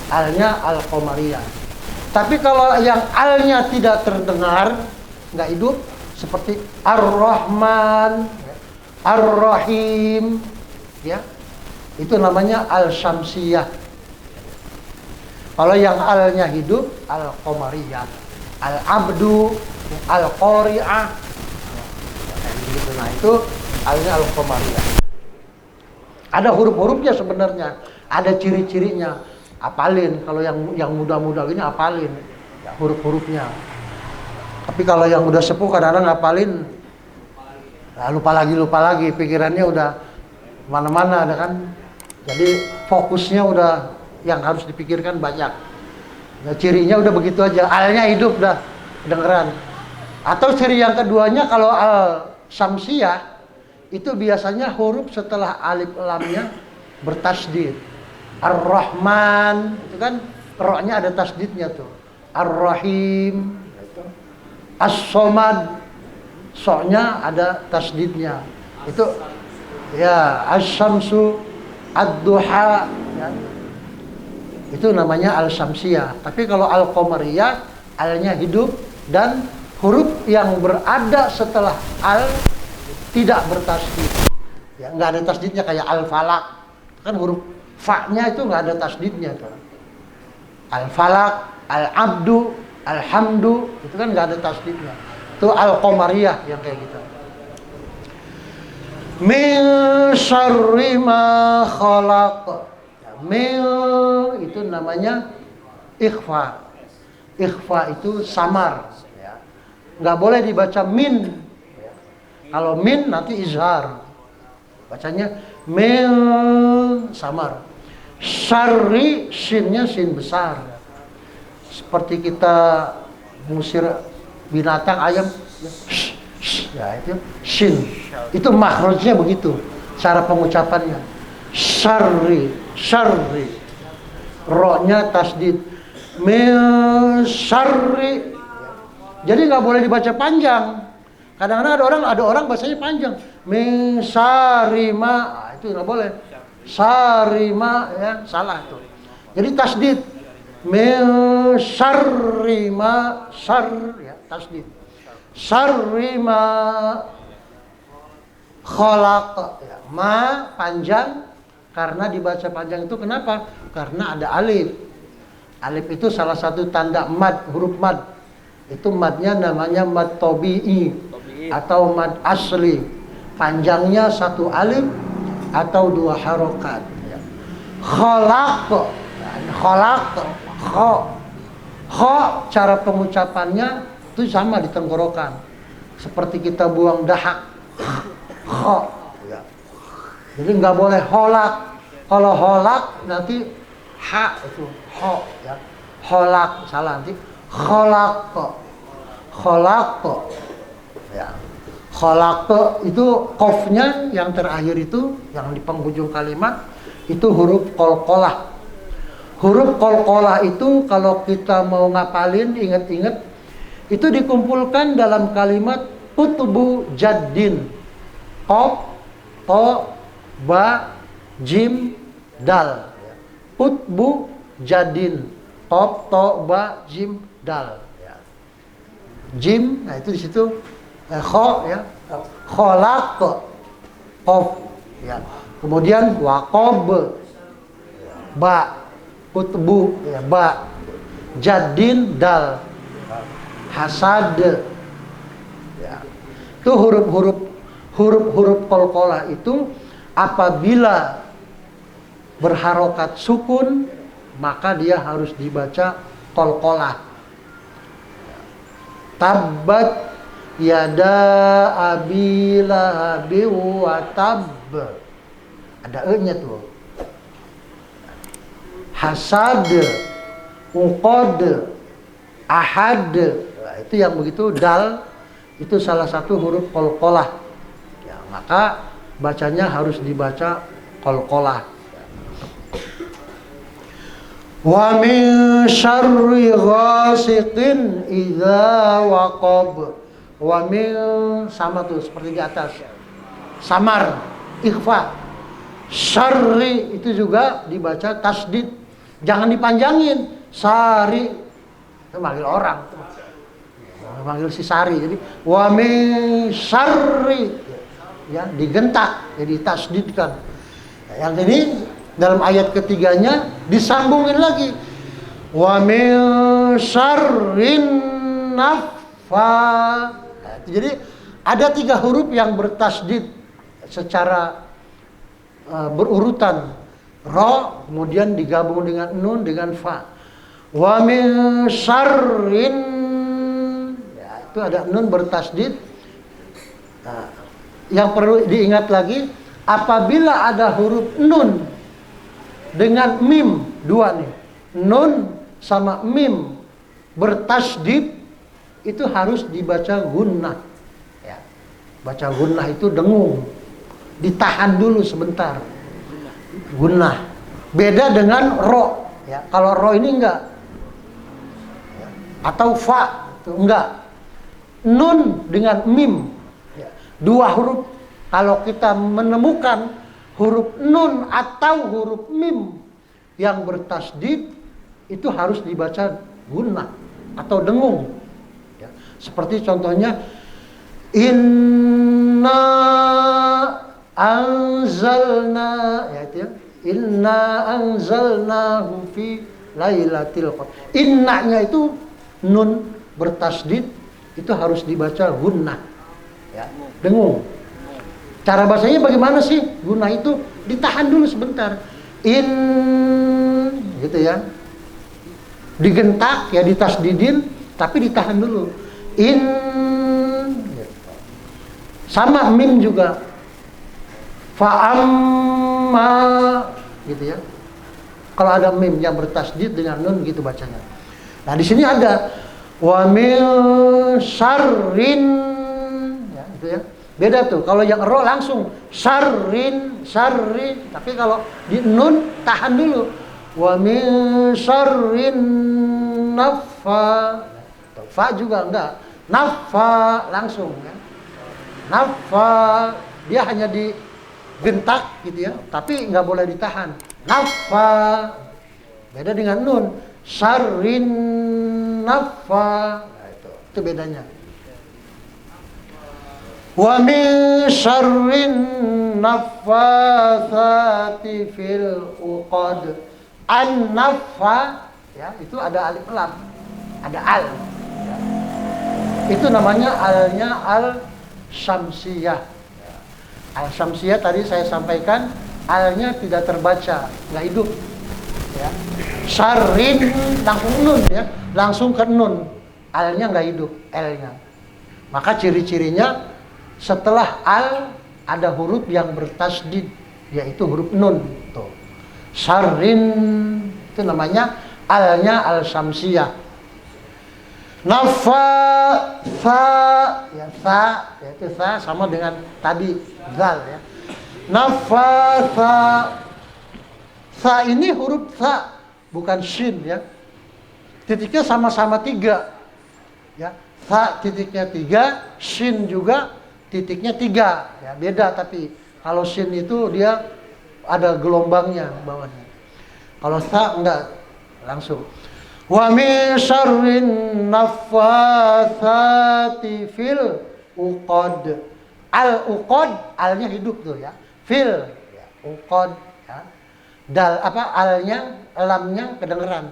Al-nya Al-Qamariyah. Tapi kalau yang Al-nya tidak terdengar, nggak hidup, seperti Ar-Rahman, Ar-Rahim, ya, itu namanya Al-Syamsiyah. Kalau yang Al-nya hidup, Al-Qamariyah, Al-Abdu, Al-Qari'ah, nah itu Al-nya Al-Qamariyah. Ada huruf-hurufnya sebenarnya, ada ciri-cirinya. Apalin, kalau yang muda-muda ini apalin ya, huruf-hurufnya. Tapi kalau yang udah sepuh kadang-kadang ngapalin, nah, lupa lagi, pikirannya udah mana-mana, ada kan. Jadi fokusnya udah yang harus dipikirkan banyak. Nah, cirinya udah begitu aja, Al-nya hidup dah, kedengeran. Atau ciri yang keduanya kalau Al-Syamsiyah itu biasanya huruf setelah alif lamnya bertasdid. Ar-Rahman itu kan ro-nya ada tasdidnya tuh. Ar-Rahim, As-Somad, so-nya ada tasdidnya. Itu ya, Asy-Syamsu, Ad-Duha ya. Itu namanya Al-Syamsiyah. Tapi kalau Al-Qamariyah, Al-nya hidup dan huruf yang berada setelah Al tidak bertasdid. Ya, nggak ada tasdidnya kayak Al-Falaq. Kan huruf fa-nya itu nggak ada tasdidnya tuh. Al-Falaq, Al-Abdu, Alhamdu, itu kan nggak ada tasdidnya. Itu Al-Qamariyah yang kayak gitu. Min syarri ma khalaq. Min itu namanya ikhfa. Ikhfa itu samar. Ya. Nggak boleh dibaca min. Ya. Kalau min nanti izhar. Bacanya min samar. Syarri, sinnya sin besar. Seperti kita ngusir binatang, ayam, ya itu sin. Itu makhrajnya begitu, cara pengucapannya. Syarri, syarri. Ro-nya tasdid. Min syarri. Jadi nggak boleh dibaca panjang. Kadang-kadang ada orang bacanya panjang. Min syarri ma, nah, itu nggak boleh. Syarri ma, ya salah tuh. Jadi tasdid. Min syarri ma, syarr ya tasdid. Syarri ma Khalaq, ya. Ma panjang karena dibaca panjang itu kenapa? Karena ada alif. Alif itu salah satu tanda mad, huruf mad. Itu madnya namanya mad tabi'i atau mad asli. Panjangnya satu alif atau dua harokat. Ya. Khalaq, khalaq, kha. Kha cara pengucapannya itu sama di tenggorokan. Seperti kita buang dahak. Kha. Ya. Jadi nggak boleh holak. Kalau holak nanti ha itu ho ya. Holak salah nanti khalaq. Khalaq. Ya. Khalaq itu qafnya yang terakhir itu yang di penghujung kalimat itu huruf qalqalah. Huruf qalqalah itu kalau kita mau ngapalin ingat-ingat itu dikumpulkan dalam kalimat kutubu jaddin. Qaf, to, ba, jim, dal. Kutubu jaddin. Qaf, to, ba, jim, dal. Jim, nah itu di situ kha ya. Khalaq, qaf ya. Kemudian waqab, ba, kutubu ya, ba, jaddin, dal. Hasad ya. Itu huruf qalqalah itu apabila berharokat sukun maka dia harus dibaca qalqalah. Tabbat yada abi lahabi wa tab, ada e-nya tuh. Hasad, uqad, ahad, nah, itu yang begitu dal itu salah satu huruf qalqalah. Ya, maka bacanya harus dibaca qalqalah. Wa min syarri ghasiqin idza waqab. Wa min sama tuh seperti di atas. Samar, ikhfa. Syarri itu juga dibaca tasdid. Jangan dipanjangin. Sari itu manggil orang. Manggil si Sari. Jadi wa min syarri ya digentak, jadi tasdidkan. Yang ini dalam ayat ketiganya disambungin lagi. Wa min syarrin naffa. Nah, jadi ada 3 huruf yang bertasdid secara berurutan. Ra kemudian digabung dengan nun dengan fa. Wa min syarrin ya, itu ada nun bertasdid. Nah, yang perlu diingat lagi apabila ada huruf nun dengan mim, 2 nih. Nun sama mim bertasdid itu harus dibaca gunnah. Ya. Baca gunnah itu dengung. Ditahan dulu sebentar. Gunnah. Beda dengan ro. Ya. Kalau ro ini enggak. Ya. Atau fa itu enggak. Nun dengan mim. Ya. 2 huruf. Kalau kita menemukan huruf nun atau huruf mim yang bertasdid itu harus dibaca gunnah atau dengung. Ya. Seperti contohnya inna anzalna ya itu ya. Inna anzalnahu fi lailatul qadar. Innanya itu nun bertasdid itu harus dibaca gunnah. Ya, dengung. Cara bahasanya bagaimana sih? Gunnah itu ditahan dulu sebentar. Gitu ya. Digentak ya ditasdidin tapi ditahan dulu. Sama mim juga. Fa'amma gitu ya. Kalau ada mim yang bertasdid dengan nun gitu bacanya. Nah, di sini ada wa min syarrin ya gitu ya. Beda tuh, kalau yang ro langsung syarrin, syarrin. Tapi kalau di nun tahan dulu. Wa min syarrin naffa. Fa juga enggak. Naffa langsung ya. Naffa dia hanya digentak gitu ya, tapi enggak boleh ditahan. Naffa. Beda dengan nun. Syarrin naffa. Nah, itu bedanya. Wa min syarrin naffatsati fil uqad. An-naffa ya, itu ada alif lam, ada al. Ya. Itu namanya alnya al-syamsiyah. Al-syamsiyah tadi saya sampaikan alnya tidak terbaca, nggak hidup. Ya. Syarrin langsung nun ya, langsung ke nun. Alnya nggak hidup, L-nya. Maka ciri-cirinya setelah al ada huruf yang bertasdid, yaitu huruf nun. Tuh. Syarrin itu namanya alnya al-syamsiyah. Nafa sa ya sa yaitu sa sama dengan tadi zal ya. Nafa sa ini huruf sa bukan shin ya. Titiknya sama-sama 3 ya. Sa titiknya 3, shin juga titiknya 3 ya, beda. Tapi kalau shin itu dia ada gelombangnya bawahnya. Kalau sa enggak, langsung. Wa min syarrin naffatsati fil uqad. Al-uqad, alnya hidup tuh ya. Fil ya, uqad ya. Dal apa alnya, lamnya kedengeran.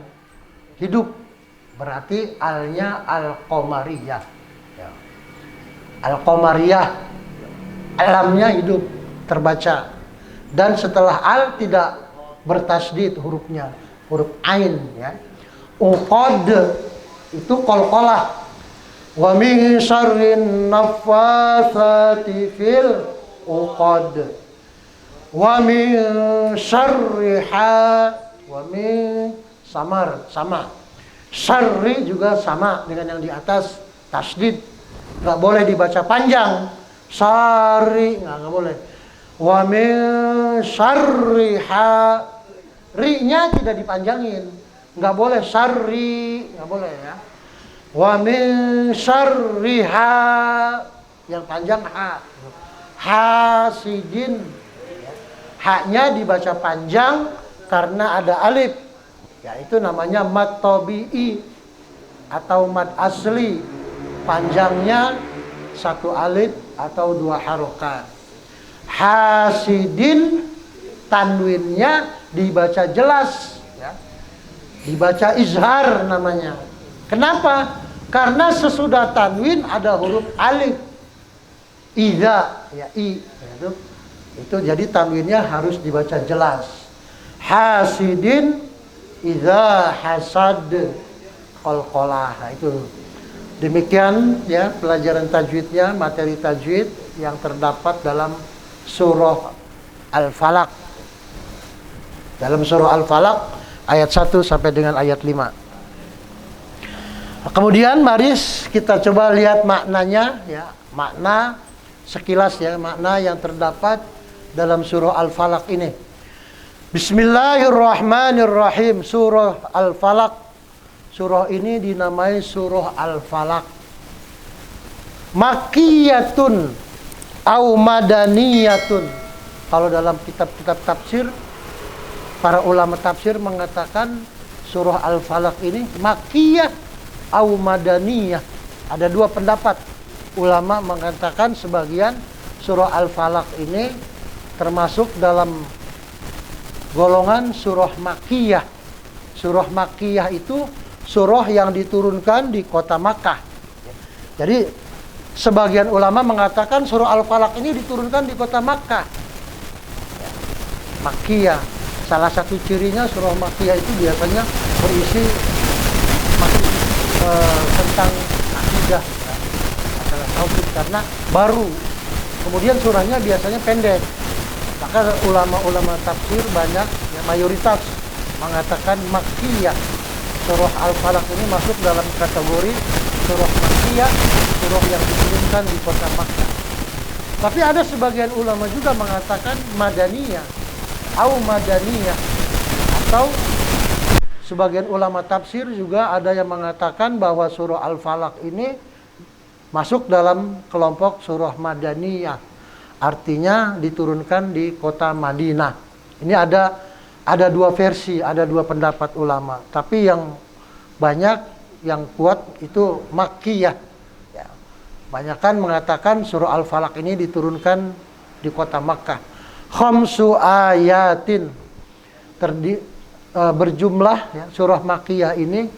Hidup. Berarti alnya al-qamariyah. Ya. Al-qamariyah. Lamnya hidup, terbaca. Dan setelah al tidak bertasdid hurufnya, huruf ain ya. Uqad itu qalqalah. Wa min syarrin naffatsati fil uqad. Wa min syarriha, wa min samar, sama. Syarri juga sama dengan yang di atas, tasdid. Enggak boleh dibaca panjang. Syarri enggak boleh. Wa min syarriha, ri-nya tidak dipanjangin. Enggak boleh syarri, enggak boleh ya. Wa min syarriha, yang panjang ha. Hasidin. Haknya dibaca panjang karena ada alif. Ya, itu namanya mad tabi'i atau mad asli. Panjangnya 1 alif atau 2 harokat. Hasidin, tanwinnya dibaca jelas ya. Dibaca izhar namanya. Kenapa? Karena sesudah tanwin ada huruf alif. Idza ya, i ya, itu jadi tanwinnya harus dibaca jelas. Hasidin idza hasad qalqalah. Itu demikian ya pelajaran tajwidnya, materi tajwid yang terdapat dalam surah Al-Falaq. Dalam surah Al-Falaq ayat 1 sampai dengan ayat 5. Kemudian mari kita coba lihat maknanya ya, makna sekilas ya, makna yang terdapat dalam surah Al-Falaq ini. Bismillahirrahmanirrahim. Surah Al-Falaq. Surah ini dinamai surah Al-Falaq. Makkiyatun au madaniyatun. Kalau dalam kitab-kitab tafsir, para ulama tafsir mengatakan surah Al-Falaq ini makkiyah au madaniyah. Ada 2 pendapat. Ulama mengatakan sebagian surah Al-Falaq ini termasuk dalam golongan surah makkiyah. Surah makkiyah itu surah yang diturunkan di kota Makkah. Jadi sebagian ulama mengatakan surah Al-Falaq ini diturunkan di kota Makkah. Makkiyah. Salah satu cirinya surah makkiyah itu biasanya berisi tentang akidah ya, masalah tauhid karena baru. Kemudian surahnya biasanya pendek. Maka ulama-ulama tafsir banyak ya, mayoritas mengatakan makkiyah. Surah Al-Falaq ini masuk dalam kategori surah makkiyah, surah yang diturunkan di kota Makkah. Tapi ada sebagian ulama juga mengatakan madaniyah atau madaniyah, atau sebagian ulama tafsir juga ada yang mengatakan bahwa surah Al-Falaq ini masuk dalam kelompok surah madaniyah. Artinya diturunkan di kota Madinah. Ini ada 2 versi, ada 2 pendapat ulama. Tapi yang banyak, yang kuat itu makkiyah. Ya. Banyakan mengatakan surah Al-Falaq ini diturunkan di kota Makkah. Khamsu ayatin. Berjumlah ya, surah Makkiyah ini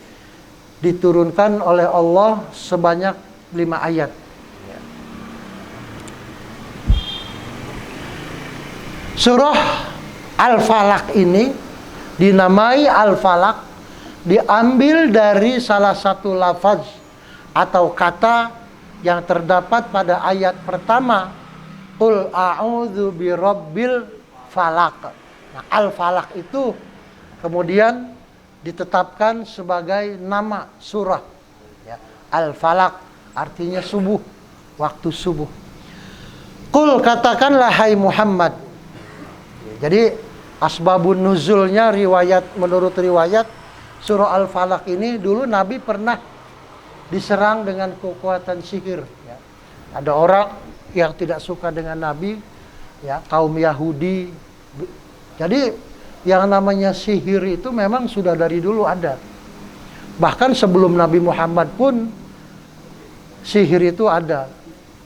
diturunkan oleh Allah sebanyak 5 ayat. Surah Al-Falaq ini dinamai Al-Falaq diambil dari salah satu lafaz atau kata yang terdapat pada ayat pertama, Qul a'udzu birabbil falaq. Nah, Al-Falaq itu kemudian ditetapkan sebagai nama surah. Ya, Al-Falaq artinya subuh, waktu subuh. Qul, katakanlah hai Muhammad. Jadi asbabun nuzulnya menurut riwayat surah Al-Falaq ini dulu Nabi pernah diserang dengan kekuatan sihir. Ya. Ada orang yang tidak suka dengan Nabi, ya, kaum Yahudi. Jadi yang namanya sihir itu memang sudah dari dulu ada. Bahkan sebelum Nabi Muhammad pun sihir itu ada.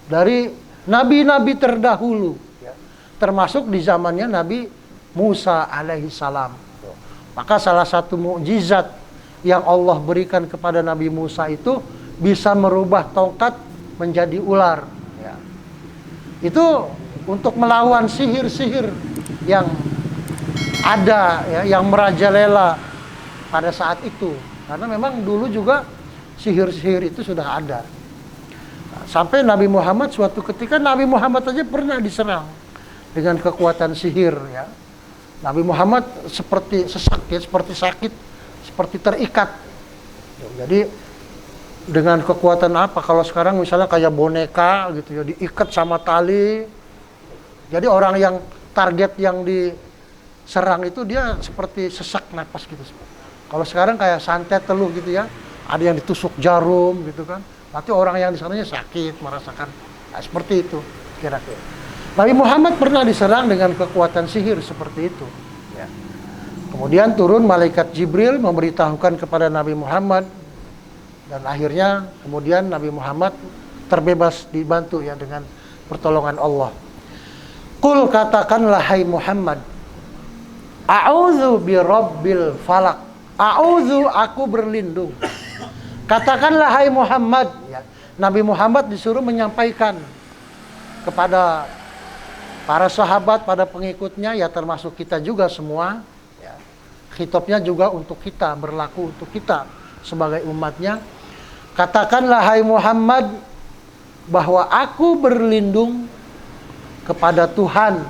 Dari nabi-nabi terdahulu, ya. Termasuk di zamannya Nabi Musa alaihissalam. Maka salah satu mukjizat yang Allah berikan kepada Nabi Musa itu bisa merubah tongkat menjadi ular. Ya. Itu untuk melawan sihir-sihir yang ada, ya, yang merajalela pada saat itu. Karena memang dulu juga sihir-sihir itu sudah ada. Sampai Nabi Muhammad suatu ketika Nabi Muhammad aja pernah diserang dengan kekuatan sihir. Ya. Nabi Muhammad seperti sesak, ya, seperti sakit, seperti terikat. Jadi dengan kekuatan apa? Kalau sekarang misalnya kayak boneka gitu ya, diikat sama tali. Jadi orang yang target yang diserang itu dia seperti sesak napas gitu. Kalau sekarang kayak santet teluh gitu ya, ada yang ditusuk jarum gitu kan. Nanti orang yang disananya sakit, merasakan. Nah, seperti itu kira-kira. Nabi Muhammad pernah diserang dengan kekuatan sihir seperti itu. Ya. Kemudian turun malaikat Jibril memberitahukan kepada Nabi Muhammad, dan akhirnya kemudian Nabi Muhammad terbebas, dibantu ya dengan pertolongan Allah. Qul, katakanlah hai Muhammad, a'udzu birabbil falaq. A'udzu, aku berlindung. Katakanlah hai Muhammad, ya. Nabi Muhammad disuruh menyampaikan kepada para sahabat, pada pengikutnya, ya termasuk kita juga semua, ya. Khitabnya juga untuk kita, berlaku untuk kita sebagai umatnya. Katakanlah hai Muhammad bahwa aku berlindung kepada Tuhan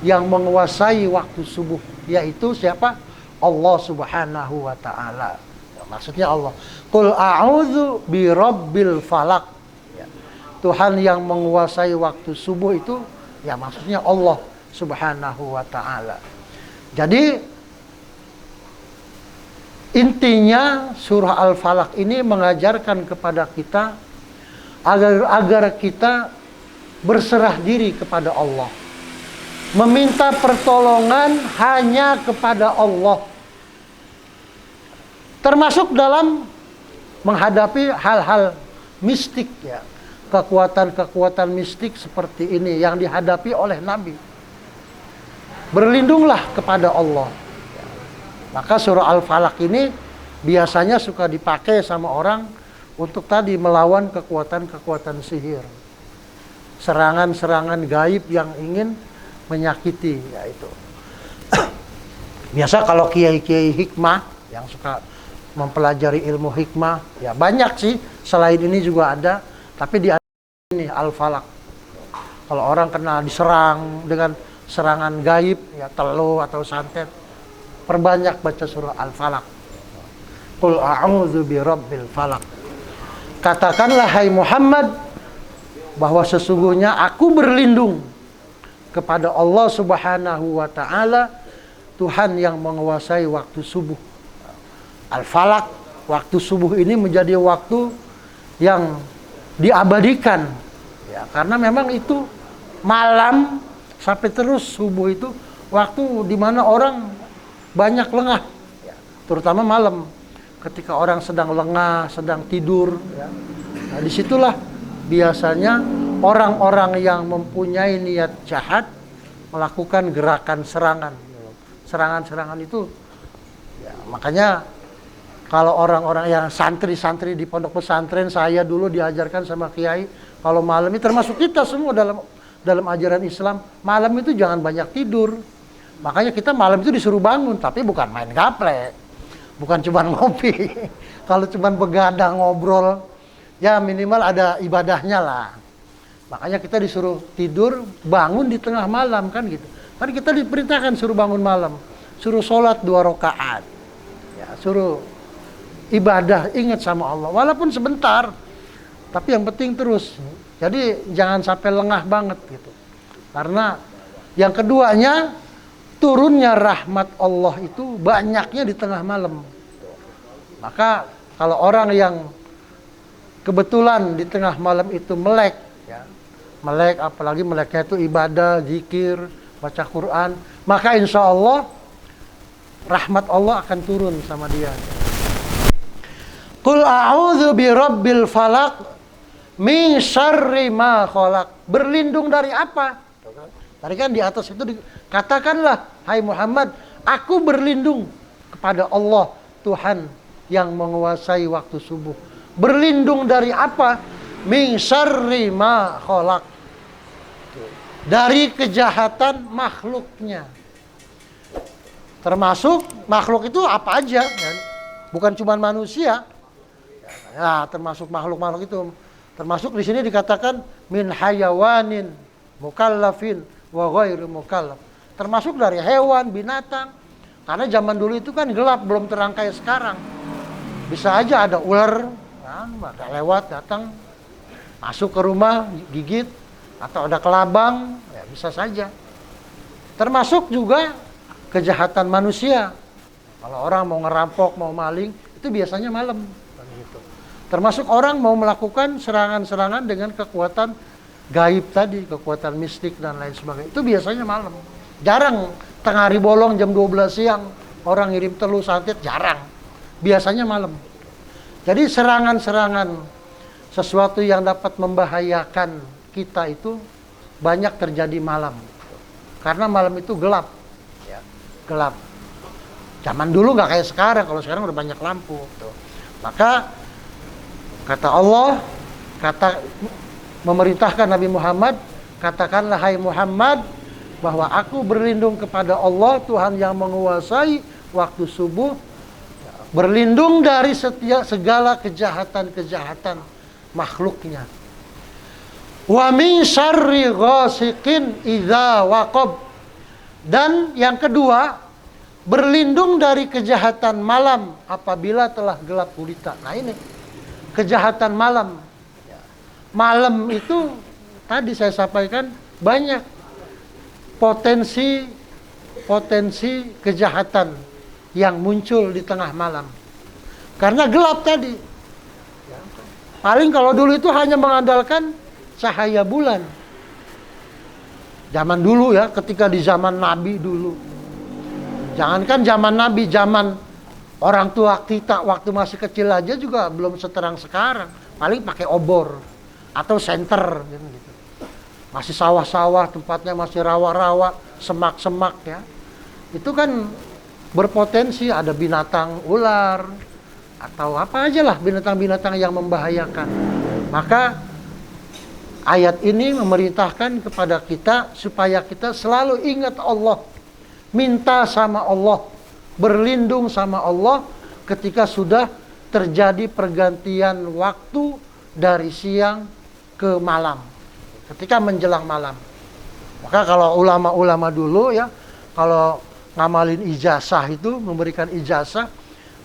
yang menguasai waktu subuh, yaitu siapa? Allah Subhanahu wa ta'ala. Ya, maksudnya Allah. Qul a'udzu birabbil falaq. Ya. Tuhan yang menguasai waktu subuh itu, ya maksudnya Allah Subhanahu wa ta'ala. Jadi intinya surah Al-Falaq ini mengajarkan kepada kita agar kita berserah diri kepada Allah. Meminta pertolongan hanya kepada Allah. Termasuk dalam menghadapi hal-hal mistik, ya. Kekuatan-kekuatan mistik seperti ini yang dihadapi oleh Nabi. Berlindunglah kepada Allah. Maka surah Al-Falaq ini biasanya suka dipakai sama orang untuk tadi melawan kekuatan-kekuatan sihir. Serangan-serangan gaib yang ingin menyakiti, yaitu. Biasa kalau kiai-kiai hikmah yang suka mempelajari ilmu hikmah, ya banyak sih, selain ini juga ada, tapi di ini Al-Falaq. Kalau orang kena diserang dengan serangan gaib, ya teluh atau santet, perbanyak baca surah Al-Falaq. Qul a'udzu birabbil falaq. Katakanlah hai Muhammad bahwa sesungguhnya aku berlindung kepada Allah Subhanahu wa ta'ala, Tuhan yang menguasai waktu subuh. Al-Falaq, waktu subuh ini menjadi waktu yang diabadikan, ya, karena memang itu malam sampai terus subuh itu waktu di mana orang banyak lengah, ya, terutama malam ketika orang sedang lengah, sedang tidur, ya. Nah, disitulah biasanya orang-orang yang mempunyai niat jahat melakukan gerakan serangan. Serangan-serangan itu, ya, makanya kalau orang-orang yang santri-santri di pondok pesantren, saya dulu diajarkan sama kiai, kalau malam ini termasuk kita semua dalam ajaran Islam, malam itu jangan banyak tidur. Makanya kita malam itu disuruh bangun, tapi bukan main gaple, bukan cuma ngopi. Kalau cuma begadang ngobrol, ya minimal ada ibadahnya lah. Makanya kita disuruh tidur, bangun di tengah malam kan gitu. Kan kita diperintahkan suruh bangun malam, suruh sholat 2 rakaat, ya, suruh ibadah, ingat sama Allah, walaupun sebentar, tapi yang penting terus. Jadi jangan sampai lengah banget gitu. Karena yang keduanya, turunnya rahmat Allah itu banyaknya di tengah malam. Maka kalau orang yang kebetulan di tengah malam itu melek, ya, melek, apalagi meleknya itu ibadah, zikir, baca Quran, maka insya Allah rahmat Allah akan turun sama dia. Qul a'udzu birabbil falaq min syarri ma khalaq. Berlindung dari apa? Tadi kan di atas itu dikatakanlah, hai Muhammad, aku berlindung kepada Allah, Tuhan yang menguasai waktu subuh. Berlindung dari apa? Min syarri ma khalaq. Dari kejahatan makhluknya. Termasuk makhluk itu apa aja, kan? Bukan cuma manusia. Ya, termasuk makhluk-makhluk itu. Termasuk di sini dikatakan min hayawanin mukallafin wa ghairu mukallaf. Termasuk dari hewan, binatang. Karena zaman dulu itu kan gelap, belum terang kayak sekarang. Bisa aja ada ular, kan, maka lewat datang masuk ke rumah gigit, atau ada kelabang, ya bisa saja. Termasuk juga kejahatan manusia. Kalau orang mau ngerampok, mau maling, itu biasanya malam. Termasuk orang mau melakukan serangan-serangan dengan kekuatan gaib tadi, kekuatan mistik dan lain sebagainya. Itu biasanya malam. Jarang tengah hari bolong jam 12 siang orang ngirim telu santet, jarang. Biasanya malam. Jadi serangan-serangan sesuatu yang dapat membahayakan kita itu banyak terjadi malam. Karena malam itu gelap. Ya, gelap. Zaman dulu nggak kayak sekarang, kalau sekarang udah banyak lampu. Maka kata Allah, memerintahkan Nabi Muhammad, katakanlah hai Muhammad, bahwa aku berlindung kepada Allah, Tuhan yang menguasai waktu subuh, berlindung dari segala kejahatan-kejahatan makhluknya. Wa min syarri ghasiqin idza waqab. Dan yang kedua, berlindung dari kejahatan malam apabila telah gelap gulita. Nah ini kejahatan malam. Malam itu tadi saya sampaikan banyak potensi kejahatan yang muncul di tengah malam. Karena gelap tadi. Paling kalau dulu itu hanya mengandalkan cahaya bulan. Zaman dulu ya, ketika di zaman Nabi dulu. Jangankan zaman Nabi, zaman orang tua kita waktu masih kecil aja juga belum seterang sekarang. Paling pakai obor atau senter gitu. Masih sawah-sawah, tempatnya masih rawa-rawa, semak-semak ya. Itu kan berpotensi ada binatang ular atau apa aja lah, binatang-binatang yang membahayakan. Maka ayat ini memerintahkan kepada kita supaya kita selalu ingat Allah, minta sama Allah, berlindung sama Allah ketika sudah terjadi pergantian waktu dari siang ke malam, ketika menjelang malam. Maka kalau ulama-ulama dulu ya, kalau ngamalin ijazah itu, memberikan ijazah,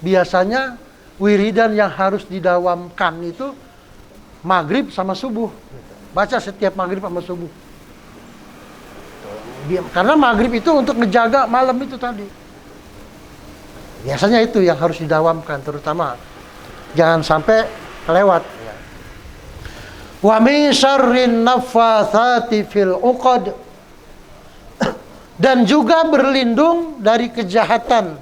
biasanya wiridan yang harus didawamkan itu maghrib sama subuh. Baca setiap maghrib sama subuh. Karena maghrib itu untuk ngejaga malam itu tadi. Biasanya itu yang harus didawamkan, terutama jangan sampai kelewat. Wa min syarrin naffatsati fil 'uqad. Dan juga berlindung dari kejahatan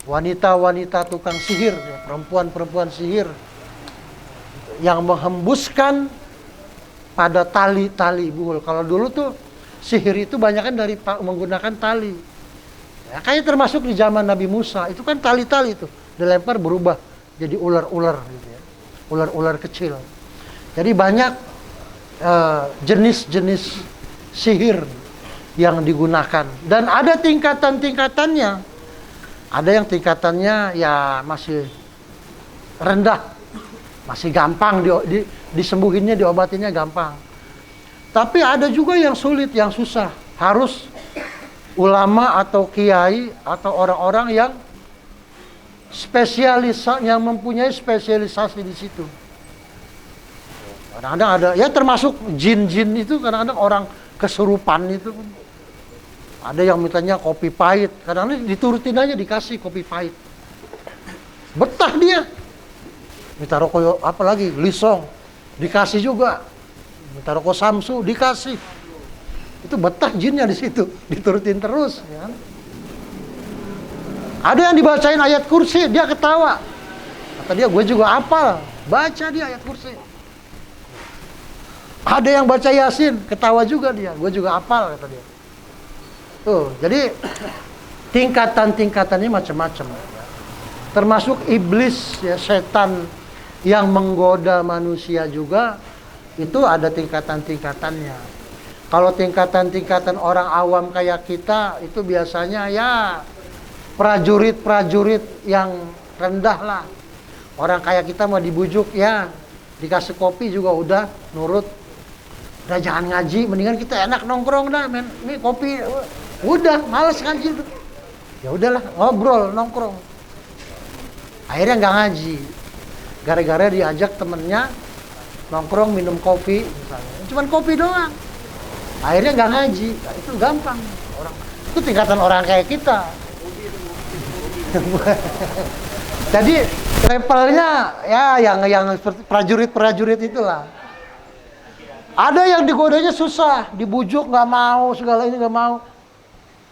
wanita-wanita tukang sihir, perempuan-perempuan sihir yang menghembuskan pada tali-tali buhul. Kalau dulu tuh sihir itu banyak kan dari menggunakan tali. Ya, kayak termasuk di zaman Nabi Musa, itu kan tali-tali tuh, dilempar berubah jadi ular-ular gitu ya. Ular-ular kecil. Jadi banyak jenis-jenis sihir yang digunakan dan ada tingkatan-tingkatannya. Ada yang tingkatannya ya masih rendah, masih gampang disembuhinnya, diobatinnya gampang. Tapi ada juga yang sulit, yang susah. Harus ulama atau kiai atau orang-orang yang yang mempunyai spesialisasi di situ. Kadang-kadang ada, ya termasuk jin-jin itu kadang-kadang orang kesurupan itu. Ada yang mintanya kopi pahit, kadang-kadang diturutin aja dikasih kopi pahit. Betah dia. Minta rokok apa lagi? Lisong. Dikasih juga. Minta rokok Samsu, dikasih. Itu betah jinnya di situ, diturutin terus, ya kan? Ada yang dibacain ayat kursi, dia ketawa. Kata dia, gue juga hafal. Baca dia ayat kursi. Ada yang baca Yasin, ketawa juga dia. Gue juga hafal, kata dia. Tuh, jadi tingkatan-tingkatannya macam-macam. Termasuk iblis, ya, setan yang menggoda manusia juga, itu ada tingkatan-tingkatannya. Kalau tingkatan-tingkatan orang awam kayak kita, itu biasanya ya prajurit-prajurit yang rendah lah. Orang kayak kita mau dibujuk, ya dikasih kopi juga udah nurut. Udah jangan ngaji, mendingan kita enak nongkrong dah, men. Ini kopi, udah males ngaji tuh. Ya udahlah, ngobrol, nongkrong. Akhirnya nggak ngaji. Gara-gara diajak temennya nongkrong minum kopi, misalnya. Cuman kopi doang. Akhirnya nggak ngaji. Nah, itu gampang. Itu tingkatan orang kayak kita. Jadi levelnya ya yang prajurit-prajurit itulah. Ada yang digodanya susah, dibujuk nggak mau, segala ini nggak mau.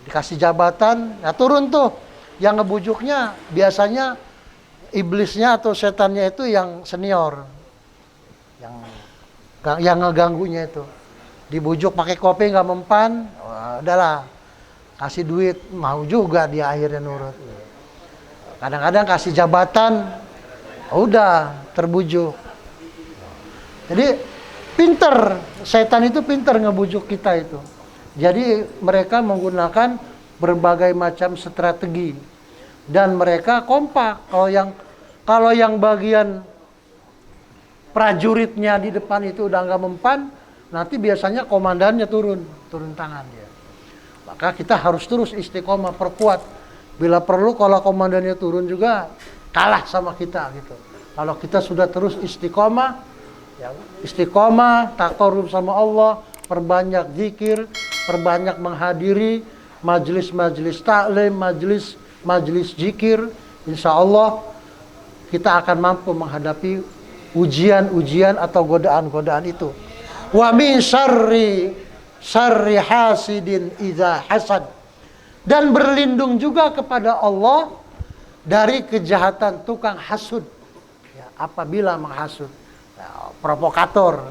Dikasih jabatan, ya turun tuh. Yang ngebujuknya biasanya iblisnya atau setannya itu yang senior. Yang ngeganggunya itu. Dibujuk pakai kopi nggak mempan, udahlah. Kasih duit, mau juga dia akhirnya nurut. Kadang-kadang kasih jabatan, udah terbujuk. Jadi pinter, setan itu pinter ngebujuk kita itu. Jadi mereka menggunakan berbagai macam strategi dan mereka kompak. Kalau yang bagian prajuritnya di depan itu udah nggak mempan, nanti biasanya komandannya turun tangan dia. Maka kita harus terus istiqomah, perkuat. Bila perlu kalau komandannya turun juga kalah sama kita gitu. Kalau kita sudah terus istiqomah, ya, istiqomah, taqarrub sama Allah, perbanyak zikir, perbanyak menghadiri majelis-majelis taklim, majelis zikir, insya Allah kita akan mampu menghadapi ujian-ujian atau godaan-godaan itu. Wa min syarri hasidin idza hasad. Dan berlindung juga kepada Allah dari kejahatan tukang hasud. Ya, apabila menghasud. Ya, provokator.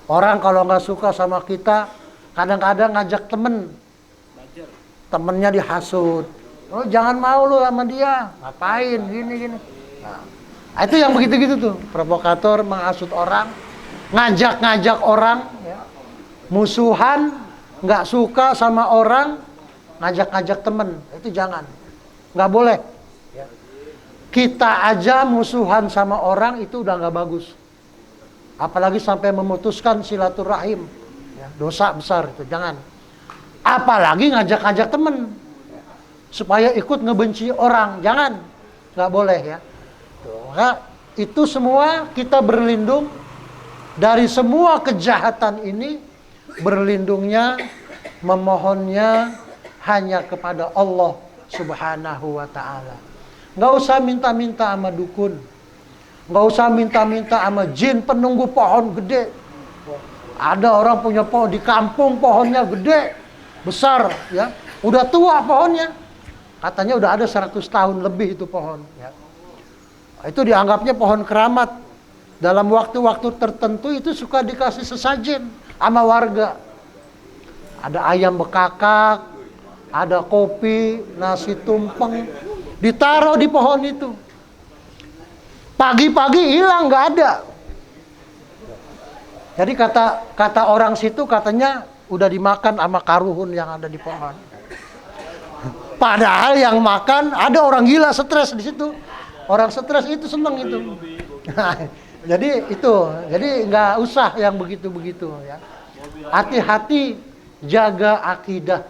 Orang kalau nggak suka sama kita, kadang-kadang ngajak temennya dihasut. Oh, jangan mau lu sama dia, ngapain gini. Nah, itu yang begitu-gitu tuh, provokator menghasut orang, ngajak orang, ya. Musuhan, nggak suka sama orang, ngajak temen, itu jangan, nggak boleh. Ya. Kita aja musuhan sama orang itu udah nggak bagus, apalagi sampai memutuskan silaturahim, ya, dosa besar itu, jangan. Apalagi ngajak temen supaya ikut ngebenci orang, jangan, nggak boleh ya. Maka itu semua kita berlindung dari semua kejahatan ini, berlindungnya, memohonnya hanya kepada Allah Subhanahu wa ta'ala. Nggak usah minta-minta sama dukun, nggak usah minta-minta sama jin penunggu pohon gede. Ada orang punya pohon di kampung, pohonnya gede, besar, ya, udah tua pohonnya, katanya udah ada 100 tahun lebih itu pohon, ya. Itu dianggapnya pohon keramat, dalam waktu-waktu tertentu itu suka dikasih sesajen sama warga. Ada ayam bekakak, ada kopi, nasi tumpeng, ditaruh di pohon itu. Pagi-pagi hilang, nggak ada. Jadi kata orang situ katanya udah dimakan sama karuhun yang ada di pohon. Padahal yang makan ada orang gila stres di situ. Orang stres itu seneng itu. Jadi nggak usah yang begitu-begitu ya. Hati-hati jaga akidah.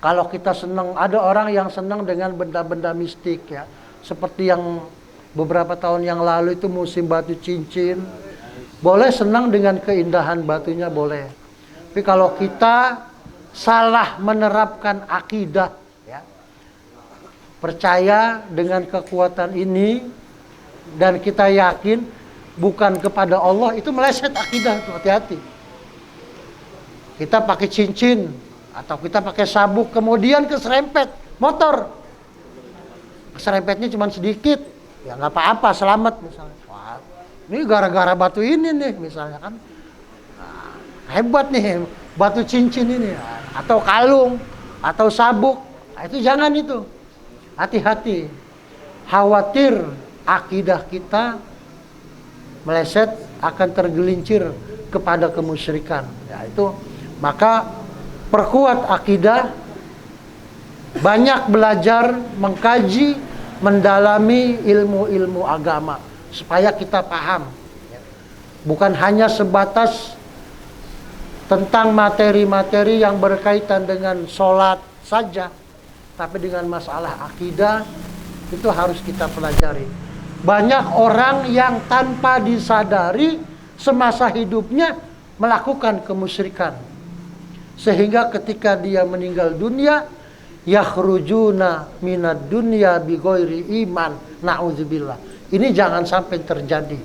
Kalau kita senang, ada orang yang senang dengan benda-benda mistik ya. Seperti yang beberapa tahun yang lalu itu musim batu cincin. Boleh senang dengan keindahan batunya, boleh. Tapi kalau kita salah menerapkan akidah ya, percaya dengan kekuatan ini dan kita yakin bukan kepada Allah, itu meleset akidah tuh, hati-hati. Kita pakai cincin atau kita pakai sabuk kemudian keserempet motor. Keserempetnya cuma sedikit, ya nggak apa-apa, selamat misalnya. Wah, ini gara-gara batu ini nih misalnya kan. Nah, hebat nih batu cincin ini, atau kalung, atau sabuk. Nah, itu jangan itu. Hati-hati. Khawatir akidah kita meleset, akan tergelincir kepada kemusyrikan. Ya, itu maka perkuat akidah, banyak belajar, mengkaji, mendalami ilmu-ilmu agama supaya kita paham. Bukan hanya sebatas tentang materi-materi yang berkaitan dengan sholat saja, tapi dengan masalah akidah itu harus kita pelajari. Banyak orang yang tanpa disadari semasa hidupnya melakukan kemusyrikan, sehingga ketika dia meninggal dunia, yakhrujuna minad dunya bighairi iman, naudzubillah. Ini jangan sampai terjadi.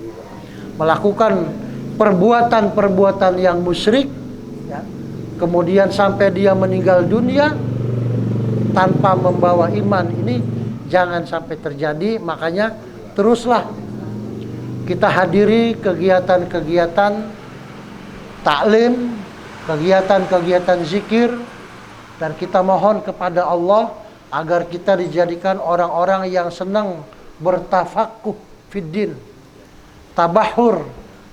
Melakukan perbuatan-perbuatan yang musyrik ya, kemudian sampai dia meninggal dunia tanpa membawa iman, ini jangan sampai terjadi. Makanya teruslah kita hadiri kegiatan-kegiatan taklim, kegiatan-kegiatan zikir, dan kita mohon kepada Allah agar kita dijadikan orang-orang yang senang bertafakuh fiddin, tabahur,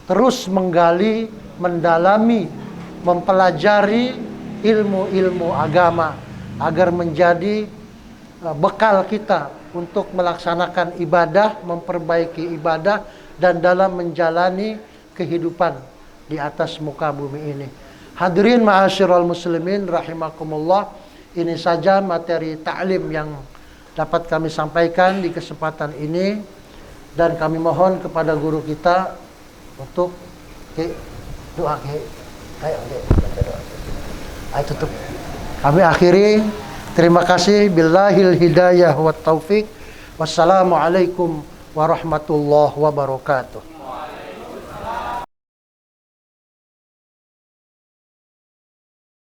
terus menggali, mendalami, mempelajari ilmu-ilmu agama agar menjadi bekal kita untuk melaksanakan ibadah, memperbaiki ibadah, dan dalam menjalani kehidupan di atas muka bumi ini. Hadirin ma'asyiral muslimin rahimakumullah, ini saja materi ta'lim yang dapat kami sampaikan di kesempatan ini, dan kami mohon kepada guru kita untuk doa. Ayo baca doa. Ayo tutup. Kami akhiri. Terima kasih. Billahil hidayah wat taufik. Wassalamualaikum warahmatullahi wabarakatuh.